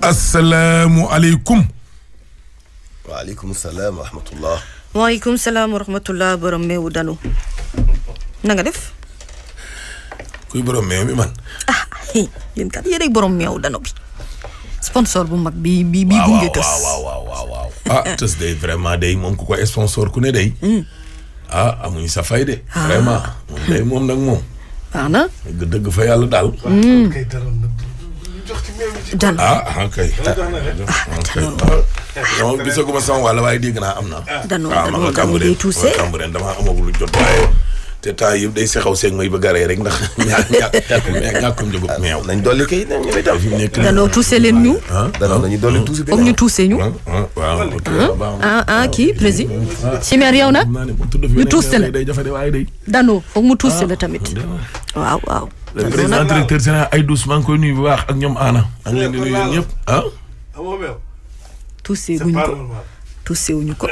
asalaamualeykum. waaleykum salaam wa rahmatullah. waaleykum salaam wa rahmatullah. borom meewu danu. na nga def. kuy borom meew mi man. yéen kat yéen rek borom meewu danu bi. sponsor bu mag bi gunge tës. waaw tës day vraiment day moom ku ko sponsor ku ne day. amuñ sa fay de. vraiment moom day moom nag moom. ana. dëgg fa yàlla daal. danu kay. non gisaguma sama wàll waaye dégg naa am na. danu danu day tuuse Cambérène damaa amagul jot waaye. te temps yëpp day sexaw seeg may bëgg a rey rek ndax ñàkkum jógub meew. nañ dolli kay ñu itam fi mu nekk. danoo tuuse leen ñu. danoo nañu dolli tuuse bi. foog ñu tuuse ñu. waaw. kii président. Chimère yow na. ñu tuuse la day jafe de waaye day. danoo foog mu tuuse la tamit. waaw. le président directeur général ay douce maa ngi koy nuyu bu baax ak ñoom Anna. ak leen di nuyu yéen ñëpp tuuse guñ ko tuuse wuñu ko.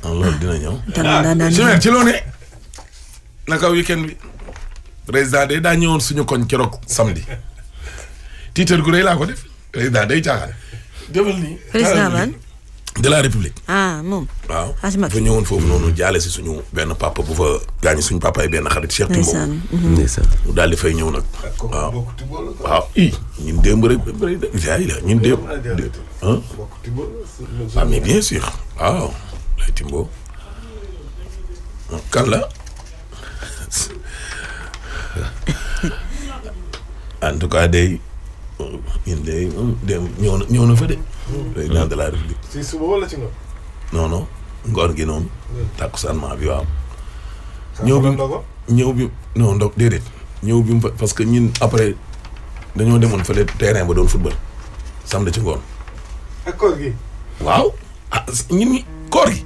loolu dina ñëw. dana ci loo ne. naka weekend bi. président day daa ñëwoon suñu koñ keroog samedi. tiitër gu rëy laa ko def. président day caaxaan. defal nii. président man. de la république. moom. waaw dafa ñëwoon foofu noonu jaale si suñu benn papa bu fa gaañu suñu papa yi benn xarit Cheikh Timbo. ndeysaan. mu daal di fay ñëw nag. waaw ñun démb rek jaay la ñun démb. mais bien sûr waaw lay Timbo. kan la. en tout cas day ñun day ñëw na fa de. président de la république. si suba wala ci ngoon. non ngoor gi noonu. takkusaan bi waaw. ñëw bi non ndog déedéet. ñëw bi parce que ñun après dañoo demoon fële terrain ba doon football samedi ci ngoon. ak koor gi. waaw ñun ñi koor gi.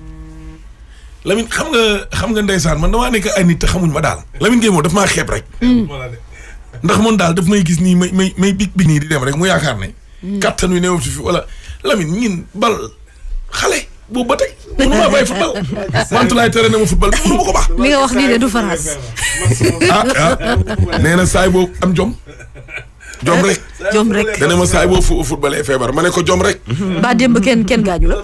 Lamine xam nga ndeysaan man damaa nekk ay nit te xamuñ ma daal. Lamine Gueye moom daf maa xeeb rek. ndax man daal daf may gis nii may big bi nii di dem rek mu yaakaar ne. kattan wi néew fi wala Lamine ñin bal xale boobu ba tey. mënu maa bàyyi football. wantulaay tere na ma football mënu ma ko baax. li nga wax nii de du France. nee na saay boobu am jom. jom rek. dana ma saay boo footballee feebar ma ne ko jom rek. ba démb kenn gaañu la.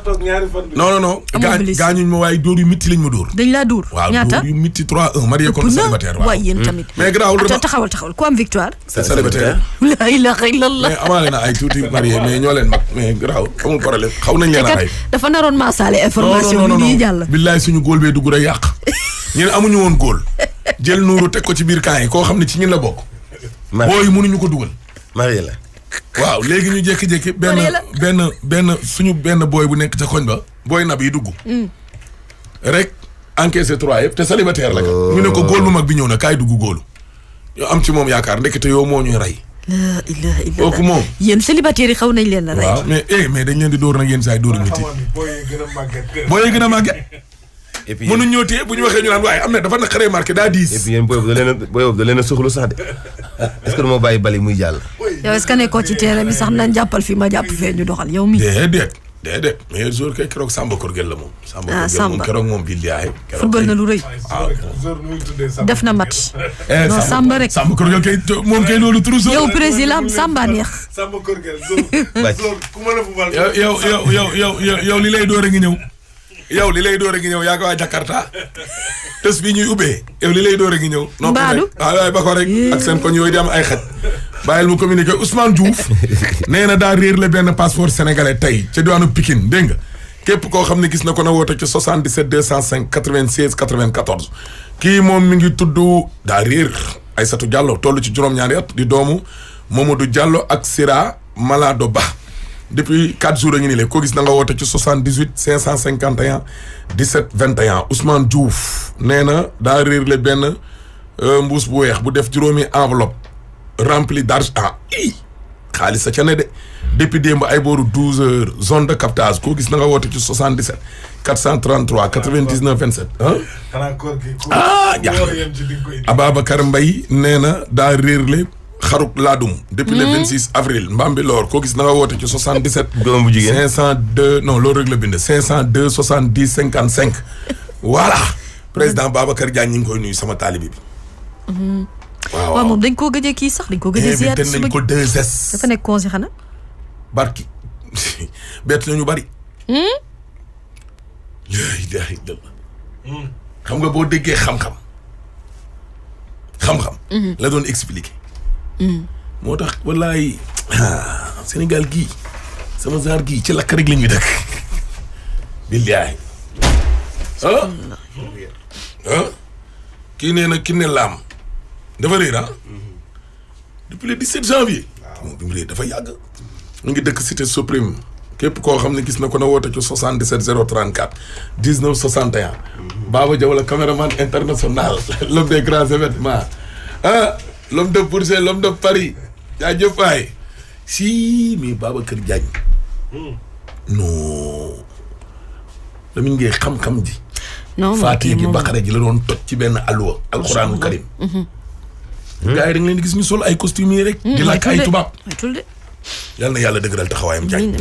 non. gaañuñ ma waaye dóor yu mitti lañ ma dóor. dañ laa dóor ñaata waaw dóor yu mitti 3-1 marié contre célibataire waaw. waay yéen tamit. mais garaawul taxawal ku am victoire. célibataire. la ilaha illallah. mais amaale na ay tuuti marié mais ñoo leen mag mais garaaw amul problème xaw nañ leen a ay. dafa naroon maasaale information bi nii jàll. billaay suñu góol bee dugg rek yàq. ñun amuñu woon góol. jël nuuru teg ko ci biir camp yi koo xam ne ci ñun la bokk. booy mënuñu ko dugal. marié la. waaw léegi ñu jékki-jékki benn suñu benn booy bu nekk ca koñ ba booy nab yi dugg. rek encaissé 3 yëpp te célibataire la kat. ñu ne ko góol bu mag bi ñëw na kaay dugg góolu. ñu am ci moom yaakaar ndekete yow moo ñuy rey. la ilaha illallah kooku moom. yéen célibataire yi xaw nañ leen la rey. waaw mais dañ leen di dóor nag yéen saa yi dóor nit yi. booy yi gën a màgget. et puis mënuñ ñëw téye bu ñu waxee ñu naan waaye am na dafa naqaree marqué daa diis. et puis yéen booy boobu da leen a suxlu sax de est-ce que du ma bàyyi bali muy jàll. yow est-ce que nekkoo ci terrain bi sax nañ jàppal fii ma jàpp fee ñu doxal yow mi. déedéet mais jour kay keroog Samba Korgel la moom. Samba Korgel moom keroog moom bil yaay. football na lu rëy. def na match. non Samba rek. Samba Korgel kay moom kay loolu turu. yow président Samba neex. Samba Korgel ku mën a football. yow li lay door a ngi ñëw. yow li lay door a ngi ñëw yaa ko waa Jakarta tës bi ñuy ubbee yow li lay door a ngi ñëw. Mbadou waaye ba ko rek ak seen koñ yooyu di am ay xaj. bàyyil mu communiqué Ousmane Diouf nee na daa réer le benn passeport sénégalais tey ca diwaanu Pikine dégg nga képp koo xam ne gis na ko na woote ci 77 205 96 94. kii moom mi ngi tudd daa réer Aïssatou Diallo toll ci juróom-ñaari at di doomu Mamadou Diallo ak Sira Malado Ba. depuis 4 jours a ngi nii léegi koo gis na nga woote ci 78 551 17 21 Ousmane Diouf nee na daa réer le benn mbuus bu weex bu def juróomi enveloppe rempli d'argent xaalis sa ca ne de depuis démb ay booru 12 heures zone de captage koo gis na nga woote ci 77 433 99 27 jaaxle Ababacar Mbaye nee na daa réer le xaruk laadum depuis le 26 avril Mbambilor koo gis na nga woote ci 77. doom bu jigéen 502 non loolu rek la bind 502 70 55. voilà président Babacar Diagne ñu ngi koy nuyu sama taalibi bi. waaw moom dañ koo gëjee kii sax dañ ko gëjee ziar invité nañ ko 2S. dafa nekk conseil xanaa. barki bett nañu bari. laa ilaaha illallaah. xam nga boo déggee xam-xam. la doon expliquer. moo tax wallaay Sénégal gii sama genre gii ci lakk rek la ñuy dëkk. billaahi. kii nee na ki ne laam dafa réer depuis le 17 janvier. moom bi mu réer dafa yàgg. mu ngi dëkk cité suprême képp koo xam ne gis na ko na woote ci 77 034 19 61. Baba Diaw la caméraman international l'homme des grands événements l'homme de Bourget l'homme de Paris jaajëf waay si mais Babacar Diagne non Lamine Gueye xam-xam ji. non Faatiha gi Baqara ji la doon toj ci benn alluwa alxuraanu karim. gars yi da nga leen di gis ñu sol ay costume rek. di làkk ay tubaab. yal na yàlla dëgëral taxawaayam Diagne.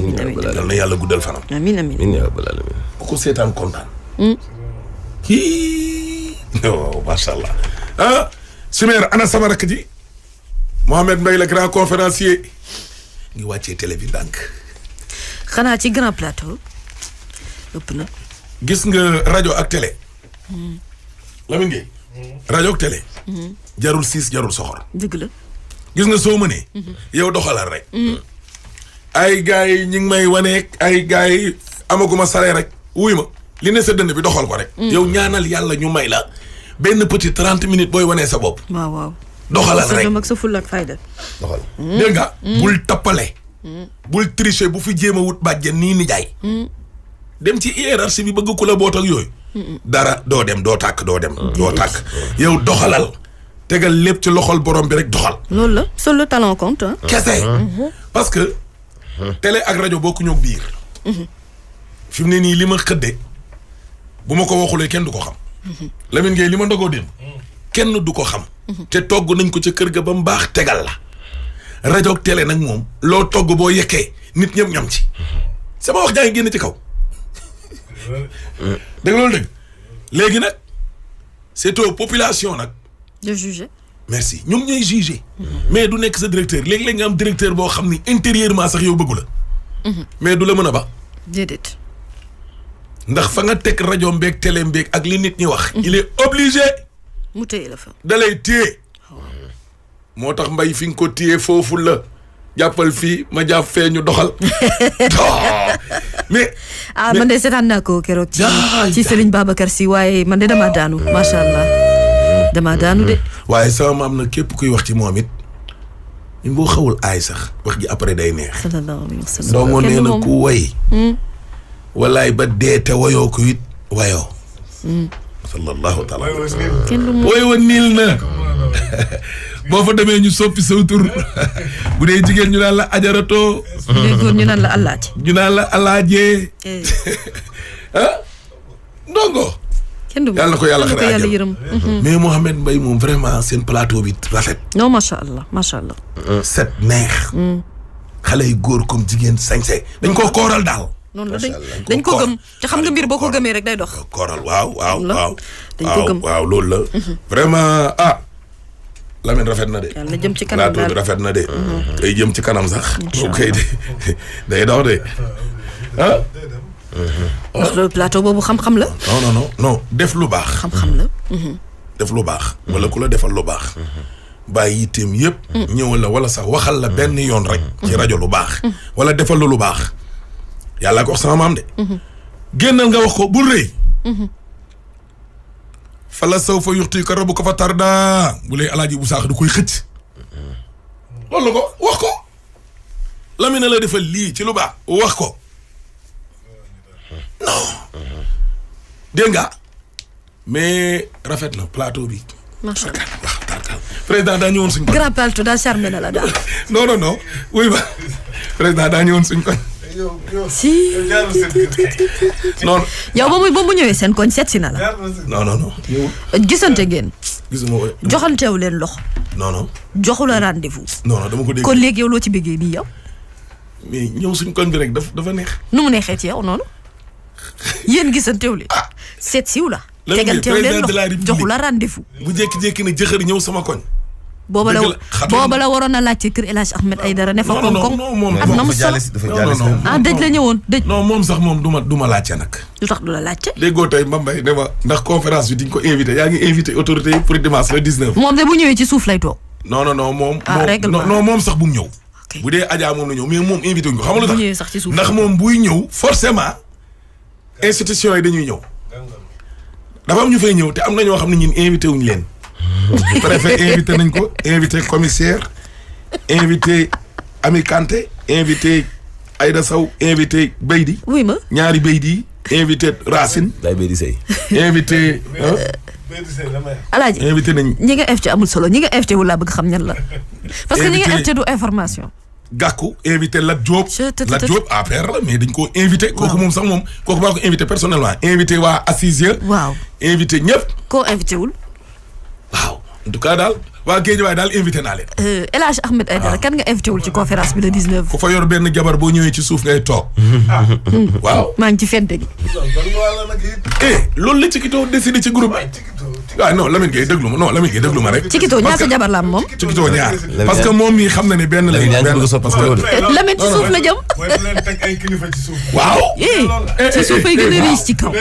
yal na yàlla guddal fanam. amiin amiin ku ko seetaan kontaan. kii non macha allah Simeer ana sama rakk ji Mohamed Mbaye le grand conférencier ngi wàccee télé bi ndànk. xanaa ci grand plateau ëpp na. gis nga rajo ak télé. Lamine Gueye. rajo ak télé. jarul siis jarul soxor. dëgg la. gis nga soo mënee. yow doxalal rek. ay gars yi ñu ngi may waneeg ay gars yi amaguma salaire rek wuy ma li ne sa dënd bi doxal ko rek. yow ñaanal yàlla ñu may la benn petit 30 minutes booy wanee sa bopp. waaw waaw. doxalal rek sa ak sa fulla ak fayda. doxal dégg nga. bul tappale. bul tricher bu fi jéem a wut bàjjen nii nijaay. dem ci hiérarchie bi bëgg ku la boot ak yooyu. dara doo dem doo tàkk doo dem. doo tàkk yow doxalal. tegal lépp ci loxol borom bi rek doxal. loolu la seul le talent compte. kese. parce que. télé ak rajo bokkuñu ak biir. fi mu ne nii li ma xëdde bu ma ko waxulee kenn du ko xam. Lamine Gueye li ma ndogoo dem. kenn du ko xam. te togg nañ ko ca kër ga ba mu baax tegal la. rajo ak télé nag moom loo togg boo yekkee nit ñëpp ñam ci. sama wax jaa ngi génn ci kaw. dëgg loolu dëgg léegi nag c'est aux populations nag. de juger. merci ñoom ñooy juger. mais du nekk sa directeur léegi-léeg nga am directeur boo xam ni intérieurement sax yow bëggu la. mais du la mën a ba. déedéet. ndax fa nga teg rajo mbeeg télé mbeeg ak li nit ñi wax. il est obligé. mu téye la fa. da lay téye. moo tax mbay fi nga ko téye foofu la. jàppal fii ma jàpp fee ñu doxal. mais. man de seetaan naa ko keroog. ci Serigne Babacar Sy waaye man de damaa daanu macha allah. damaa daanu de. waaye sama maam nag képp kuy wax ci moom it. ñun boo xawul aay sax wax ji après day neex. sallallahu alayhi wa sallam. ndongo nee na ku way. walaay ba dee te wayoo ko it wayoo. sallallahu taala. kenn du mu woy wa niil na. boo fa demee ñu soppi saw tur bu dee jigéen ñu naan la ajaratoo. bu dee góor ñu naan la alaaji. ñu naan la alaajee. ndongo. kenn du mu yàlla na ko yàlla ko yàlla yërëm. mais Mohamed Mbaye moom vraiment seen plateau bi rafet. non macha allah macha allah. set neex. xale yu góor comme jigéen sañse dañ koo kooral daal. noonu la dañ ko gëm te xam nga mbir boo ko gëmee rek day dox. kooral waaw waaw waaw. dañ ko gëm waaw loolu la. vraiment Lamine rafet na de. yàlla jëm ci kanam plateau bi rafet na de. day jëm ci kanam sax. kay day dox de ndax loolu plateau boobu xam-xam la. non def lu baax. xam-xam la. def lu baax. wala ku la defal lu baax. bàyyi yitteem yëpp. ñëwal la wala sax waxal la benn yoon rek. ci rajo lu baax. wala defal lu baax. yàlla ko wax sama maam de. génnal nga wax ko bul rëy. fala saw fa yuxti ka rabu ko fa tarda bu lay alaaji bu saax du koy xëcc. loolu ko wax ko. Lamine la defal lii ci lu baax wax ko. non. dégg nga mais rafet na plateau bi. macha allah waaw tarkal président daa ñëwoon suñ ko. grand plateau daal charmé na la daal. non wuy ba président daa ñëwoon suñ ko. si. non. yow ba mu ñëwee seen koñ seet si na la. non. gisante ngeen. gisuma ko. joxanteewu leen loxo. non. joxu la rendez-vous. non dama ko dégg. kon léegi yow loo ci bëggee nii yow. mais ñëw suñ koñ bi rek dafa neex. nu mu neexee ci yow noonu. yéen gisanteewu leen. seet siw la. teganteewu leen loxo joxu la rendez-vous. bu jékki-jékki ne jëxër ñëw sama koñ. booba la waroon a laajte kër El Hadj Ahmed Aïdara ne fa koŋ-koŋ. moom ak na mu solo dëj la ñëwoon dëj. non moom sax moom du ma laajte nag. lu tax du la laajte. déggoo tey Mbaye ne ma ndax conférence bi diñ ko invité yaa ngi invité autorité yi pour dimanche le 19. moom de bu ñëwee ci suuf lay toog. non moom sax bu mu ñëw. bu dee Adja moom la ñëw mais moom invité wuñ ko xam nga lu tax. bu ñëwee sax ci suuf ndax moom buy ñëw forcément institution yi dañuy ñëw. dafa am ñu fay ñëw te am na ñoo xam ne ñun invité wuñ leen. préfet invité nañ ko invité commissaire invité Ami Kanté invité Aïda Sow invité Beydi. oui ma ñaari Beydi invité Racine. day Beydi Sey. invité. Alaaji invité nañ. ñi nga invité amul solo ñi nga invité wu laa bëgg xam ñan la. parce que ñi nga invité du information. Gakou invité Lat Diop. Lat Diop APR la mais dañ koo invité. kooku moom sax moom kooku maa ko invité personnellement invité waa Assise. waaw invité ñëpp. koo invité wul. waaw en tout cas daal waa Guédiawaye daal invité naa leen. El Hadj Ahmed Aïdara kan nga invité wul ci conférence bi le 19. ku fa yor benn jabar boo ñëwee ci suuf ngay toog. waaw maa ngi ci fente gi. loolu la Cikito décidé ci groupe bi. waaw non Lamine Gueye déglu ma non Lamine Gueye déglu ma rek. Cikito ñaata jabar la am moom. Cikito ñaar parce que moom mii xam na ne benn la. parce que Lamine ci suuf la jëm. waaw. ci suuf ay gën a riche ci kaw.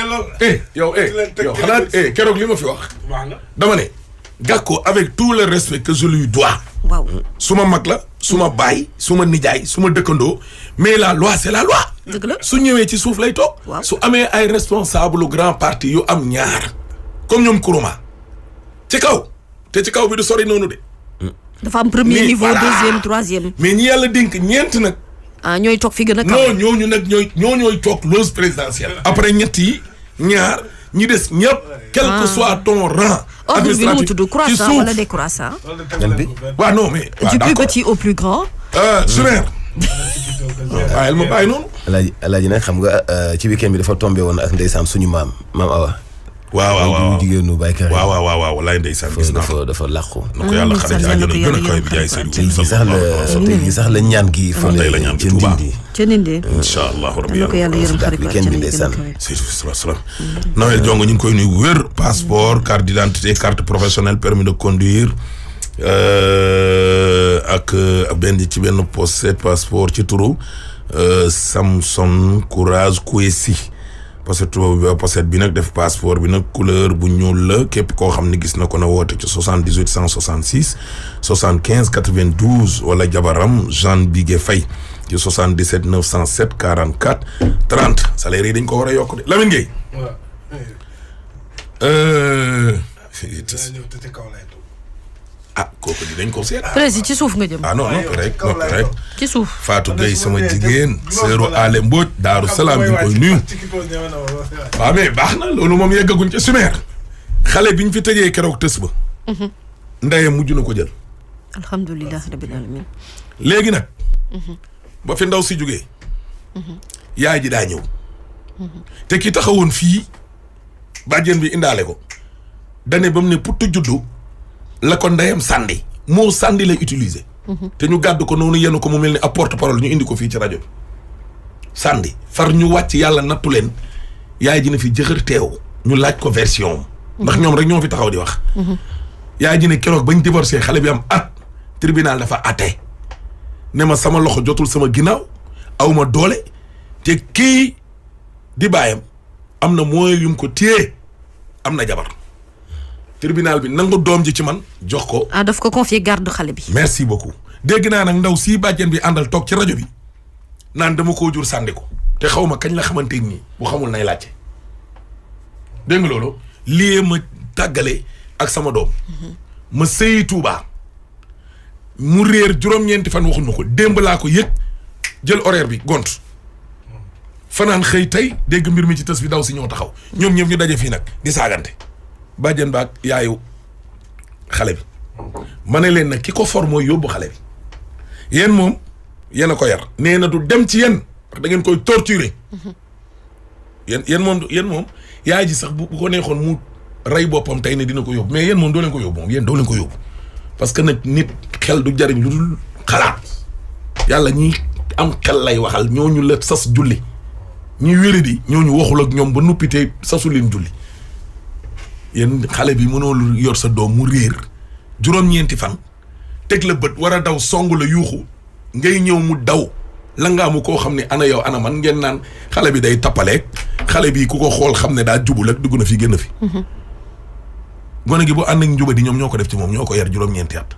yow xanaa keroog li ma fi wax. dama ne. Gakou avec tout le respect que je lui dois. waaw suma mag la suma baay suma nijaay suma dëkkandoo mais la loi c'est la loi. dëgg la su ñëwee ci suuf lay toog. su amee ay responsable grand parti yu am ñaar comme ñoom Kourouma ci kaw te ci kaw bi du sori noonu de. dafa am premier niveau deuxième troisième. mais ñi yàlla dénk ñeent nag. ñooy toog fi gën a kaw. non ñooñu nag ñooy toog loge présidentielle. après ñett yi ñaar ñi des ñëpp. quel que soit ton rang. ordre bi nu mu tudd croissant wala décroissant. waaw non mais. du plus petit au plus grand. Sumer. waaye ma bàyyi noonu. Alaaji nag xam nga ci weekend bi dafa tombé woon ak ndeysaan suñu maam Awa. waaw jigéenu Baye waaw laay ndeysaan gis naa dafa làqu. na ko yàlla xale ci àjjana gën a kawe bi jaay Seydou. tey sax la ñaan gi fa tey la ñaan gi Touba ca Ndindi. incha allah rabbi na ko yàlla yërëm xarit ba weekend bi ndeysaan. salaam. Noël Jongo ñu ngi koy nuyu wér passeport carte d'identité carte professionnelle permis de conduire ak benn pochette passeport ci turu Samson Courage Kouessi. pochette bi nag def passeport bi nag couleur bu ñuul la képp koo xam ne gis na ko na woote ci 78 166 75 92 wala jabaram Jean Bigué Faye ci 77 907 44 30 salaire yi dañ ko war a yokk de Lamine Gueye. kooku di dañ ko seet. président ci suuf nga jëm. noppi rek. ci suuf Fatou Gueye sama jigéen. Seeru Ale Mbodj Daaru Salaam ñu ngi koy nuyu. waaw mais baax na loolu moom yeggaguñ ca Sumer. xale bi ñu fi tëjee keroog tës ba. ndeye mujj na ko jël. alhamdulilah rabbil alamin. léegi nag. ba fi ndaw si jógee. yaay ji daa ñëw. te ki taxawoon fii. bàjjen bi indaale ko. dane ba mu ne puttu juddu. la ko ndeyam sànni moo sànni lay utiliser. te ñu gàdd ko noonu yenu ko mu mel ni ab porte parole ñu indi ko fii ci rajo bi. sànni far ñu wàcc yàlla nattu leen yaay ji ne fi jëxër teew ñu laaj ko version ndax ñoom rek ñoo fi taxaw di wax. yaay ji ne keroog bañ divorcé xale bi am at tribunal dafa atte ne ma sama loxo jotul sama ginnaaw awma doole te kii di baayam am na moyen yu mu ko téye am na jabar. tribunal bi nangu doom ji ci man jox ko. daf ko confier garde xale bi. merci beaucoup dégg naa nag ndaw sii bàjjen bi àndal toog ci rajo bi naan dama koo jur sànni ko te xaw ma kañ la xamante nii bu xamul nay laajte dégg nga loolu lii ma tàggale ak sama doom. ma sëyi Tuubaa mu réer juróom-ñeenti fan waxuñ ma ko démb laa ko yëg jël horaire bi gont fanaan xëy tey dégg mbir mi ci tës bi daw si ñoo taxaw ñoom ñëpp ñu daje fii nag di saagante. bàjjen baag yaayu xale bi ma ne leen nag ki ko for mooy yóbbu xale bi yéen moom yéen a ko yar nee na du dem ci yéen ndax da ngeen koy torturer yéen moom yaay ji sax bu ko neexoon mu rey boppam tey ne dina ko yóbbu mais yéen moom doo leen ko yóbbu moom yéen doo leen ko yóbbu parce que nag nit xel du jariñ lu dul xalaat yàlla ñi am xel lay waxal ñooñu la sas julli ñi wéradi ñooñu waxul ak ñoom ba nuppitee sasu leen julli yéen xale bi mënoo yor sa doom mu réer juróom-ñeenti fan teg la bët war a daw songu la yuuxu ngay ñëw mu daw la nga amu koo xam ne ana yow ana man ngeen naan xale bi day tappaleeg xale bi ku ko xool xam ne daa jubul ak dugg na fi génn fi. gone gi bu ànd ak njuba di ñoom ñoo ko def ci moom ñoo ko yar juróom-ñeenti at.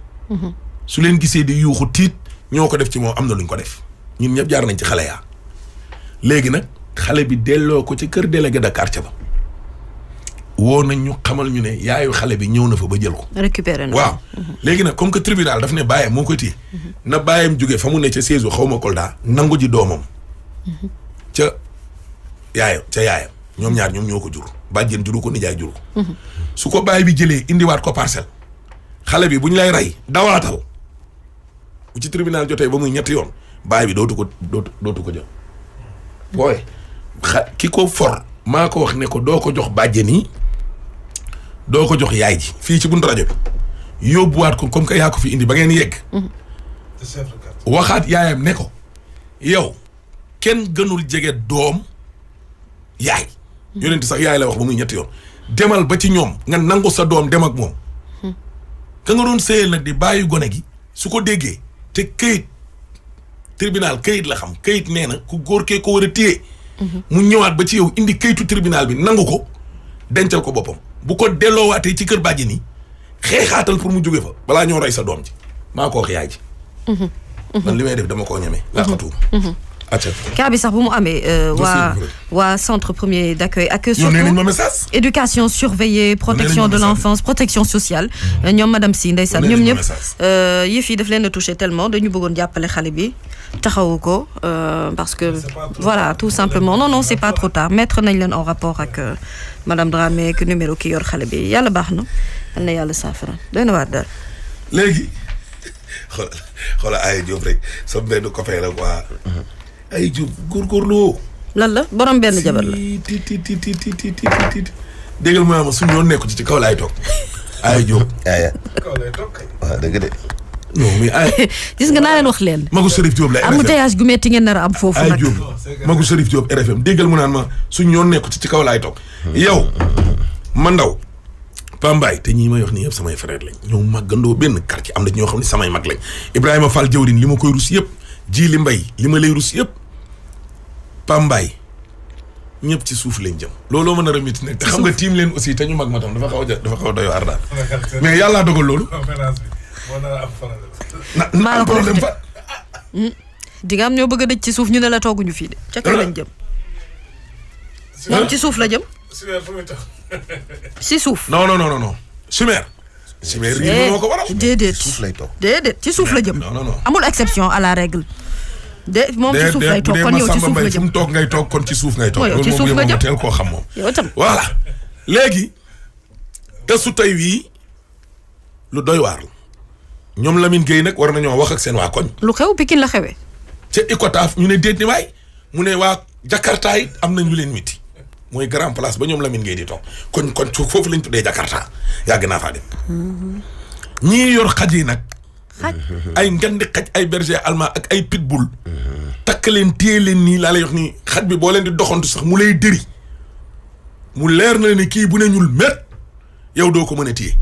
su leen gisee di yuuxu tiit ñoo ko def ci moom am na luñ ko def ñun ñëpp jaar nañ ci xale yaa léegi nag xale bi delloo ko ci kër délégué de quartier ba woo nañ ñu xamal ñu ne yaayu xale bi ñëw na fa ba jël ko. récupéré na waaw léegi nag comme que tribunal daf ne bàyyam moo koy téye na bàyyam jógee fa mu ne ca Sédhiou xaw ma Kolda nangu ji doomam ca yaayam ñoom ñaar ñoom ñoo ko jur bàjjen juru ko nijaay juru ko su ko bàyyi bi jëlee indiwaat ko parcelle xale bi bu ñu lay rey dawaatal bu ci tribunal jotee ba muy ñetti yoon bàyyi bi dootu ko jël booy ki ko for maa ko wax ne ko doo ko jox bàjjen yi doo ko jox yaay ji fii ci buntu rajo bi yóbbuwaat ko comme que yaa ko fi indi ba ngeen yegg waxaat yaayam ne ko yow kenn gënul jege doom yaay yonent sax yaay la wax ba muy ñetti yoon demal ba ci ñoom nga nangu sa doom dem ak moom ka nga doon sëyal nag di bàyyi gone gi su ko déggee te këyit tribunal këyit la xam këyit nee na ku góor kee ko war a téye mu ñëwaat ba ci yow indi këyitu tribunal bi nangu ko dencal ko boppam bu ko delloowaatee ci kër bàjjen yi xeexaatal pour mu jóge fa balaa ñoo rey sa doom ji maa ko wax yaay ji man li may def dama koo ñemee laqatu cas bi sax bu mu amee waa centre premier d'accueil ak surtout éducation surveillée protection de l'enfance protection sociale ñoom madame Sy ndeysaan ñoom ñëpp yëf yi daf leen a touché tellement dañu bëggoon jàppale xale bi taxawu ko parce que voilà tout simplement non c'est pas trop tard mettre nañ leen en rapport ak madame Dramé ak numéro ki yor xale bi yàlla baax na yal na yàlla saafara doy na waat daal léegi xoolal ay Diop rek sama benn copain la quoi ay Diop góorgóorlu. lan la borom benn jabar la. déggal ma suñu yoon nekku ci kaw laay toog. ay Diop. kaw laay toog kay. waaw dëgg de. non mais ay. gis nga naa leen wax leen. Magu Serif Diop la RFM embouteillage gu metti ngeen nar a am foofu nag. ay Diop Magu Serif Diop RFM déggal mu naan ma suñu yoon nekku ci kaw laay toog. yow ma ndaw. Pambaay te ñii may wax nii yëpp samay frère lañ ñoo màggandoo benn quartier am na ñoo xam ne samay mag lañ Ibrahima Fall jawrin li ma koy rus yëpp Jili Mbay li ma lay rus yëpp Pambaay ñëpp ci suuf lañ jëm looloo mën a reméti nag te xam nga tiim leen aussi te ñu mag ma tam dafa xaw a doy waar daal mais yàllaa dogal loolu na am problème fa di nga am ñoo bëgg a dëj ci suuf ñu ne la tooguñu fii de ca kaw lañ jëm moom ci suuf la jëm si suuf. non. Chimère. Chimère lii moo ko waral. déedéet suuf lay toog. déedéet ci suuf la jëm. non. amul exception à la règle. moom ci suuf lay toog kon yow ci suuf la jëm fu mu toog ngay toog kon ci suuf ngay toog. yow ci suuf nga jëm teel koo xam moom. yow itam voilà léegi te su tey wii lu doy waar la ñoom Lamine Gueye nag war nañoo wax ak seen waa koñ. lu xew Pikine la xewee. ca Icotaf ñu ne déet ni waay mu ne waa Jakarta yi am nañ lu leen miti. mooy grand place ba ñoom Lamine Gueye di toog kon foofu lañ tuddee Jakarta yàgg naa faa dem. ñii yor xaj yi nag. xaj ay ngandi xaj ay berger allemand ak ay pitbull. takk leen téye leen nii laa lay wax nii xaj bi boo leen di doxantu sax mu lay dëri mu leer na ne kii bu ne ñuul met yow doo ko mën a téye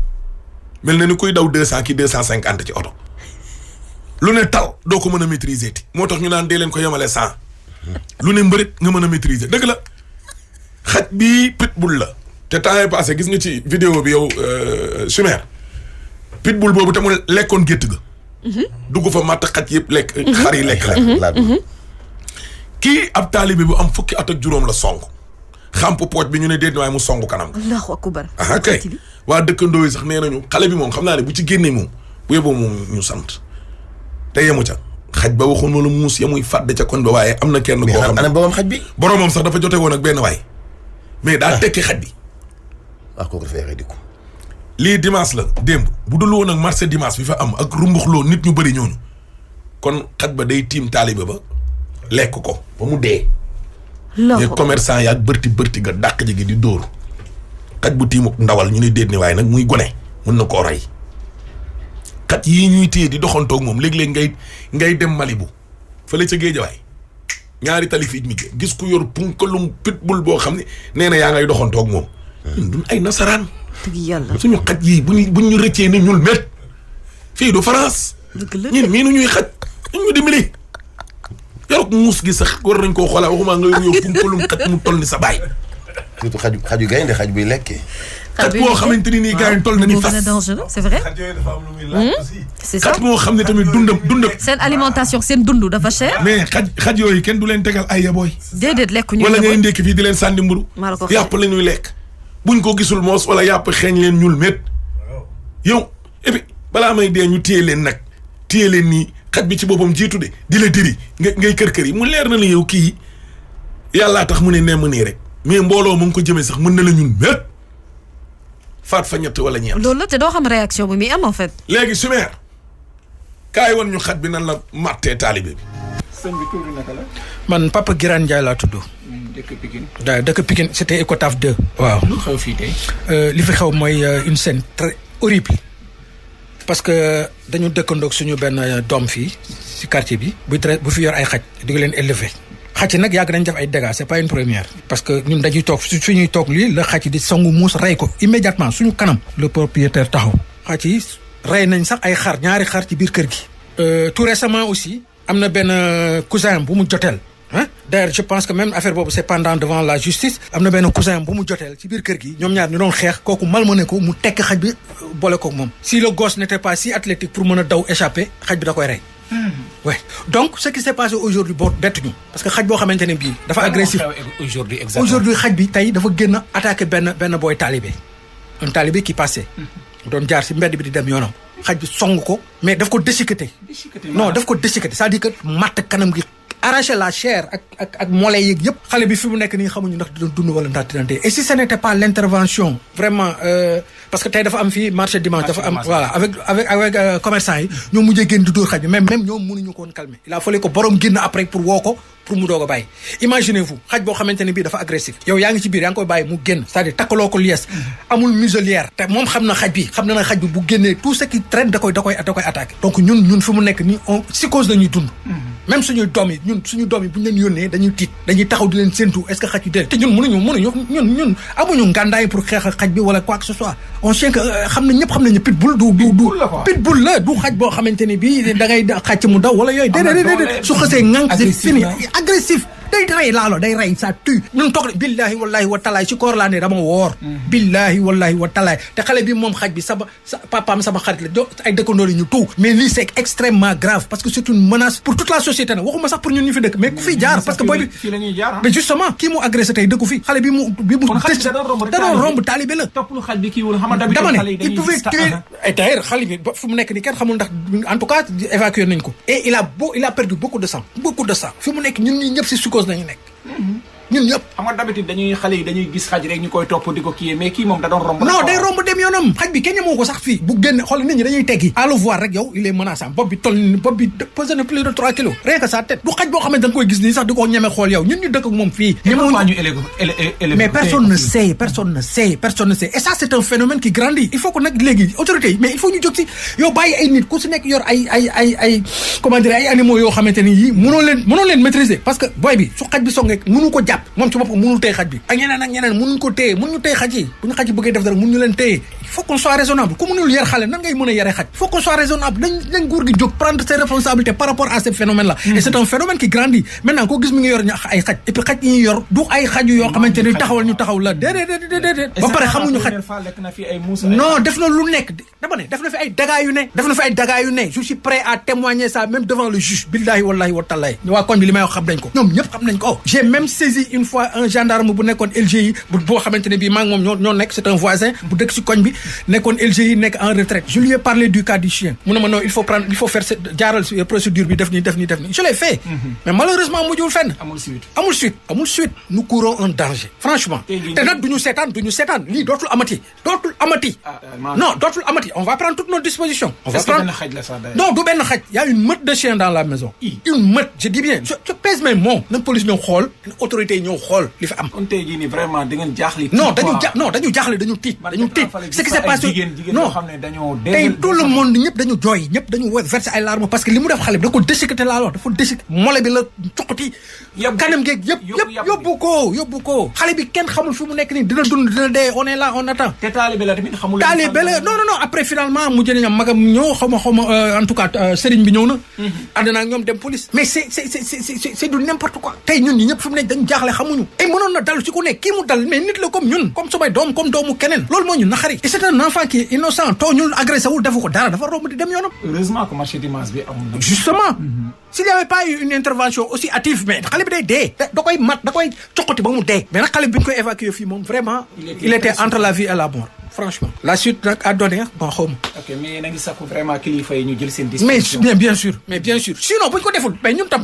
mel na ni kuy daw 200 ki 250 ci oto lu ne tal doo ko mën a maîtriser ti moo tax ñu naan dee leen ko yemale 100 lu ne mbërit nga mën a maîtriser dëgg la. xaj bii pitbull la te temps yi passé gis nga ci vidéo bi yow Chimère pitbull boobu te mu lekkoon gétt ga dugg fa matt xaj yëpp lekk xar yi lekk la kii ab taalibe bu am fukki at ak juróom la song xamp pooj bi ñu ne déet waaye mu song kanam Allahu akbar aha kay waa dëkkandoo yi sax nee nañu xale bi moom xam naa ne bu ci génnee moom bu yeboo moom ñu sant te yemu ca xaj ba waxoon ma la muus ya muy fàdde ca koñ ba waaye am na kenn koo xam ne ana borom xaj bi boromam sax dafa jote woon ak benn waay mais daa tekki xaj bi. waaw kooku dafay xëy di ko. lii dimanche la démb bu dul woon ak marché dimanche bi fa am ak rumbuxloo nit ñu bëri ñooñu kon xaj ba day tiim taalibe ba lekk ko ba mu dee. les commerçant yaag bërti ga dàq ji gi di dóor xaj bu tiimuk ndawal ñu ne déet ni waaye nag muy gone mën na koo rey xaj yii ñuy téye di doxantoog moom léeg-léeg ngay dem Malibu fële ca Géejawaay ñaari tali fii mi gis ku yor punkalum pitbull boo xam ne nee na yaa ngay doxantoog moom. ñun duñ ay nasaraan. dëgg yàlla suñu xaj yii buñ ñu rëccee ni ñuul met fii du France ñun mii nu ñuy xaj ñu dimbali yorok muus gi sax war nañ koo xoolaa waxuma nga yow punkalum xaj mu toll ni sa baay. surtout xaju gaynde xaj buy lekkee. xaj boo xamante ni nii gars yi toll na ni fas. c'est vrai. c'est ça xaj moo xam ne tamit dundam. seen alimentation seen dund dafa cher. mais xaj yooyu kenn du leen tegal ay yabooy. déedéet lekkuñu wala ngay ndékki fii di leen sànni mburu yàpp la ñuy lekk buñ ko gisul moos wala yàpp xeeñ leen ñuul met yow et puis balaa may dee ñu téye leen nag téye leen nii xaj bi ci boppam jiitu de di la diri ngay kër yi mu leer na la yow kii yàllaa tax mu ne nemm nii rek mais mbooloo mu ngi ko jëmee sax mën na la ñuul met faat fa ñett wala ñeent. loolu la te doo xam réaction bu muy am en fait. léegi Chimère kaay woon ñu xaj bi nan la màttee taalibe bi. sëñ bi tur bi naka la. man Papa Girane Ndiaye laa tudd. dëkk Pikine. dëkk Pikine c'était Ecotaf 2. waaw lu xew fii tey. li fi xew mooy une scène très horrible parce que dañu dëkkandoog suñu benn doom fii si quartier bi bu fi yor ay xaj di leen élever. xaj yi nag yàgg nañ def ay dégâts c'est pas une première. parce que ñun dañuy toog su ñuy toog lii la xaj yi di sangu muus rey ko immédiatement suñu kanam. le propriétaire taxaw. xaj yi rey nañ sax ay ñaari xar ci biir kër gi. tout récemment aussi am na benn cousin bu mu joteel. d'ailleurs je pense que même affaire boobu c'est pendant devant la justice. am na benn cousin bu mu joteel ci biir kër gi ñoom ñaar ñu doon xeex kooku malmené ko mu tekk xaj bi boole koog moom. si le gosse n'était pas si athlétique pour mën a daw échapper xaj bi da koy rey. ouais donc ce qui s'est passé aujourd'hui boo bettuñu parce que xaj boo xamante ne bii dafa agressif aujourd'hui xaj bi tey dafa génn attaqué benn booy talibé un talibé qui passait doon jaar si mbedd bi di dem yoonam xaj bi song ko mais daf ko déchiqueté daf ko déchiqueté c'est-à-dire que matt kanam gi arracher la chair ak mollets yeeg yëpp xale bi fi mu nekk nii xamuñu ndax dina dund wala ndax dina dee et si ce n'était pas l'intervention vraiment parce que tey dafa am fii marché dimanche dafa am voilà avec commerçant yi ñoom mujjee génn di dóor xaj bi même ñoom mënuñu ko woon calmer il a fallu ko borom génn après pour woo ko pour mu doog a bàyyi imaginez-vous xaj boo xamante ne bii dafa agressif yow yaa ngi ci biir yaa ngi koy bàyyi mu génn c'est-à-dire takkaloo ko lies amul muselière te moom xam na xaj bi bu génnee tout ce qui traîne da koy attaqué donc ñun fi mu nekk nii on psychose la ñuy dund même suñuy doom yi bu ñu leen yónnee dañuy tiit dañuy taxaw di leen séntu est-ce que xaj yu dee te ñun ñun amuñu ngàndaay pour xeex ak xaj bi wala quoi que ce soit on sait que ñëpp xam nañu pitbull pitbull la du xaj boo xamante ni bii da ngay xàcc mu daw wala yooyu déedéet su xësee ŋànk c'est fini agressif day rey ça tue ñun toog billahi wallahi wa talaay ci koor laa ne dama woor billahi wallahi wa talaay te xale bi moom xaj bi sa papaam sama xarit la ay dëkkandoo ñu tout mais lii c'est extrêmement grave parce que c'est une menace pour toute la société nag waxuma sax pour ñun ñu fi dëkk mais ku fi jaar parce que booy bi mais justement kii mu agressé tey dëkku fi xale bi mu da doon romb taalibe la dama ne il pouvait tuer et d'ailleurs xale bi fu mu nekk ni kenn xamul ndax en tout cas évacué nañ ko et il a perdu beaucoup de sang fi mu nekk ñun ñi ñëpp si nañu nekk ñun ñëpp xam nga d'habitude xale yi dañuy gis xaj rek ñu koy topp di ko kii mais kii moom da doon romb day romb dem yoonam xaj bi kenn moo ko sax fii bu génne xool nit ñi dañuy teggi à le voir rek yow il est menaçant bopp bi pesé na plus de 3 kilos rien que sa tête du xaj boo xam ne da nga koy gis nii sax di ko ñeme xool yow ñun ñu dëkk ak moom fii mais personne ne sait et ça c'est un phénomène qui grandit il faut que nag léegi autorités yi mais il faut ñu jóg si yow bàyyi ay nit ku si nekk yor ay comment dire ay animaux yoo xamante ni yi mënoo leen maîtriser parce que boy bi su xaj bi songee mënu ko jàpp moom ci boppam mënul téye xaj bi ak ñeneen mënuñ ko téye mënuñu téye xaj yi bu ñu xaj yi bëggee def dara mënuñu leen téye il faut qu'on soit raisonnable ku mënul yar xale nan ngay mën a yare xaj il faut qu'on soit raisonnable dañ nguur gi jóg prendre ses responsabilités par rapport à ce phénomène là et c'est un phénomène qui grandit maintenant koo gis mi ngi yor ay xaj et puis xaj yi ñuy yor du ay xaj yoo xamante ni taxawal la déedéet ba pare xamuñu xaj non def na lu nekk dama ne def na fi ay dégâts yu ne je suis prêt à témoigner ça même devant le juge billahi wallahi wa tallahi waa koñ bi li may wax xam nañ ko ñoom ñëpp xam nañ ko j'ai même saisi une fois un gendarme bu nekkoon LGI boo xamante ne bii maa ngi moom ñoo nekk c'est un voisin bu dëkk ci koñ bi nekkoon LGI nekk en retraite je lui ai parlé du cas du chien mu ne ma non il faut faire jaaral procédure bi def nii je l'ai fait mais malheureusement mujjul fenn amul suite nous courons un danger franchement te nag duñu seetaan lii dootul amati non dootul amati on va prendre toutes nos dispositions non du benn xaj y a une meute de chiens dans la maison une meute je dis bien je pèse mes mots na police ñëw xool autorités yi ñëw xool li fi am kon tey jii nii vraiment da ngeen jaaxle non dañu jaaxle dañu tiit ce qui s'est passé non tey tout le monde ñëpp dañu jooy ñëpp dañu versé ay larmes parce que li mu def xale bi da ko déchiqueté laa wax dafa déchiqueté mole bi la coqati kanam geeg yëpp yóbbu ko xale bi kenn xamul fi mu nekk nii dina dund dina dee on est là on attend te taalibe la tamit xamul non après finalement mujj nañu magam ñëw xaw ma en tout cas sëriñ bi ñëw na ànd naa ñoom dem police mais c'est du n'importe quoi tey ñun ñi ñëpp fi mu nekk dañu jaaxle xamuñu et mënoon na dalu ci ku nekk kii mu dal mais nit la comme ñun comme samay doom comme doomu keneen loolu moo ñu naxari et c'est un enfant qui est innocent too ñun agressé wul defu ko dara dafa romb di dem yoonam heureusement que marché dimanche bi amul justement s'il y avait pas eu une intervention aussi hâtive mais xale bi day dee da koy mat da koy coqati ba mu dee mais nag xale bi ñu koy évacuer fii moom vraiment il était entre la vie et la mort franchement la suite nag à donner bon xaw ma. ok mais na ngi sakku vraiment kilifa yi ñu jël seen disposition. mais bien sûr sinon bu ñu ko deful mais ñun tam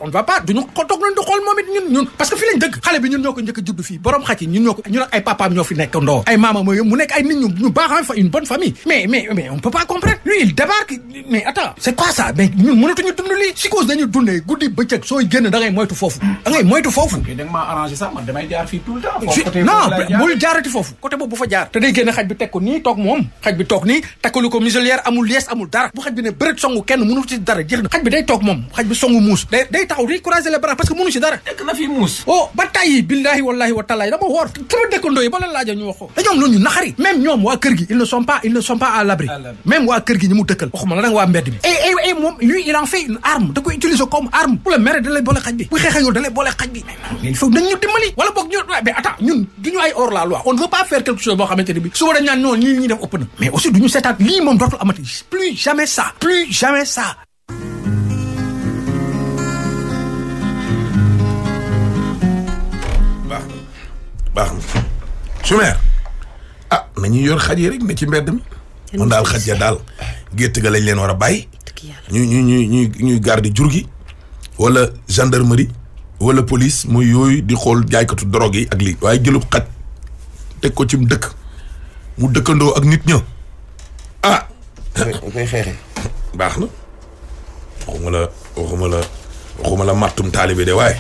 on va pas duñu ko toog nañ di xool moom it ñun parce que fii lañ dëgg xale bi ñun ñoo ko njëkk a judd fii borom xaj yi ñun ak ay papaam ñoo fi nekk ndoo ay maama mu nekk ay nit ñu baax une bonne famille mais on peut pas comprendre lui il débarque mais attends c'est quoi ça mais ñun mënatuñu dund lii si cause dañu dundee guddi bëccëg sooy génn da ngay moytu foofu da nga maa arrangé sax man damay jaar fii tout le temps non bul jaarati foofu côté boobu bu fa jaar génn xaj bi teg ko nii toog moom xaj bi toog nii takkalu ko muselière amul lies amul dara bu xaj bi ne bëreet songu kenn mënu ci dara jeex na xaj bi day toog moom xaj bi songu muus day taxaw di croiser les bras parce que mënu ci dara nekk na fi muus ba tàyyi billahi wallahi wa taala dama woor sama dëkkandoo yi ba leen laaja ñu wax ko dañoom loolu ñu naxari même ñoom waa kër gi ils ne sont pas à l'abri même waa kër gi ñi mu dëkkal waxuma la nag waa mbedd bi et moom lui il en fait une arme da koy utiliser comme arme pour le maire da lay boole xaj bi bu xeexee yow da lay boole xaj bi mais il faut dañ ñu dimbali wala boog ñu mais attends ñun duñu ay hors la loi on ne veut pas faire quelque chose boo xamante ne bi suba dañ naan non ñi def ëpp na mais aussi duñu seetaat lii moom dootul amati plus jamais ça baax na Choumer nañuy yor xaj yi rek ne ci mbedd mi man daal xaj ya daal gétt ga lañ leen war a bàyyi ñuy garder jur gi wala gendarmerie wala police mooy yooyu di xool jaaykatu drogue yi ak lii waaye jëlub xaj teg ko ci dëkk mu dëkkandoo ak nit ña koy xeexe baax na waxuma la mattum taali bi de waaye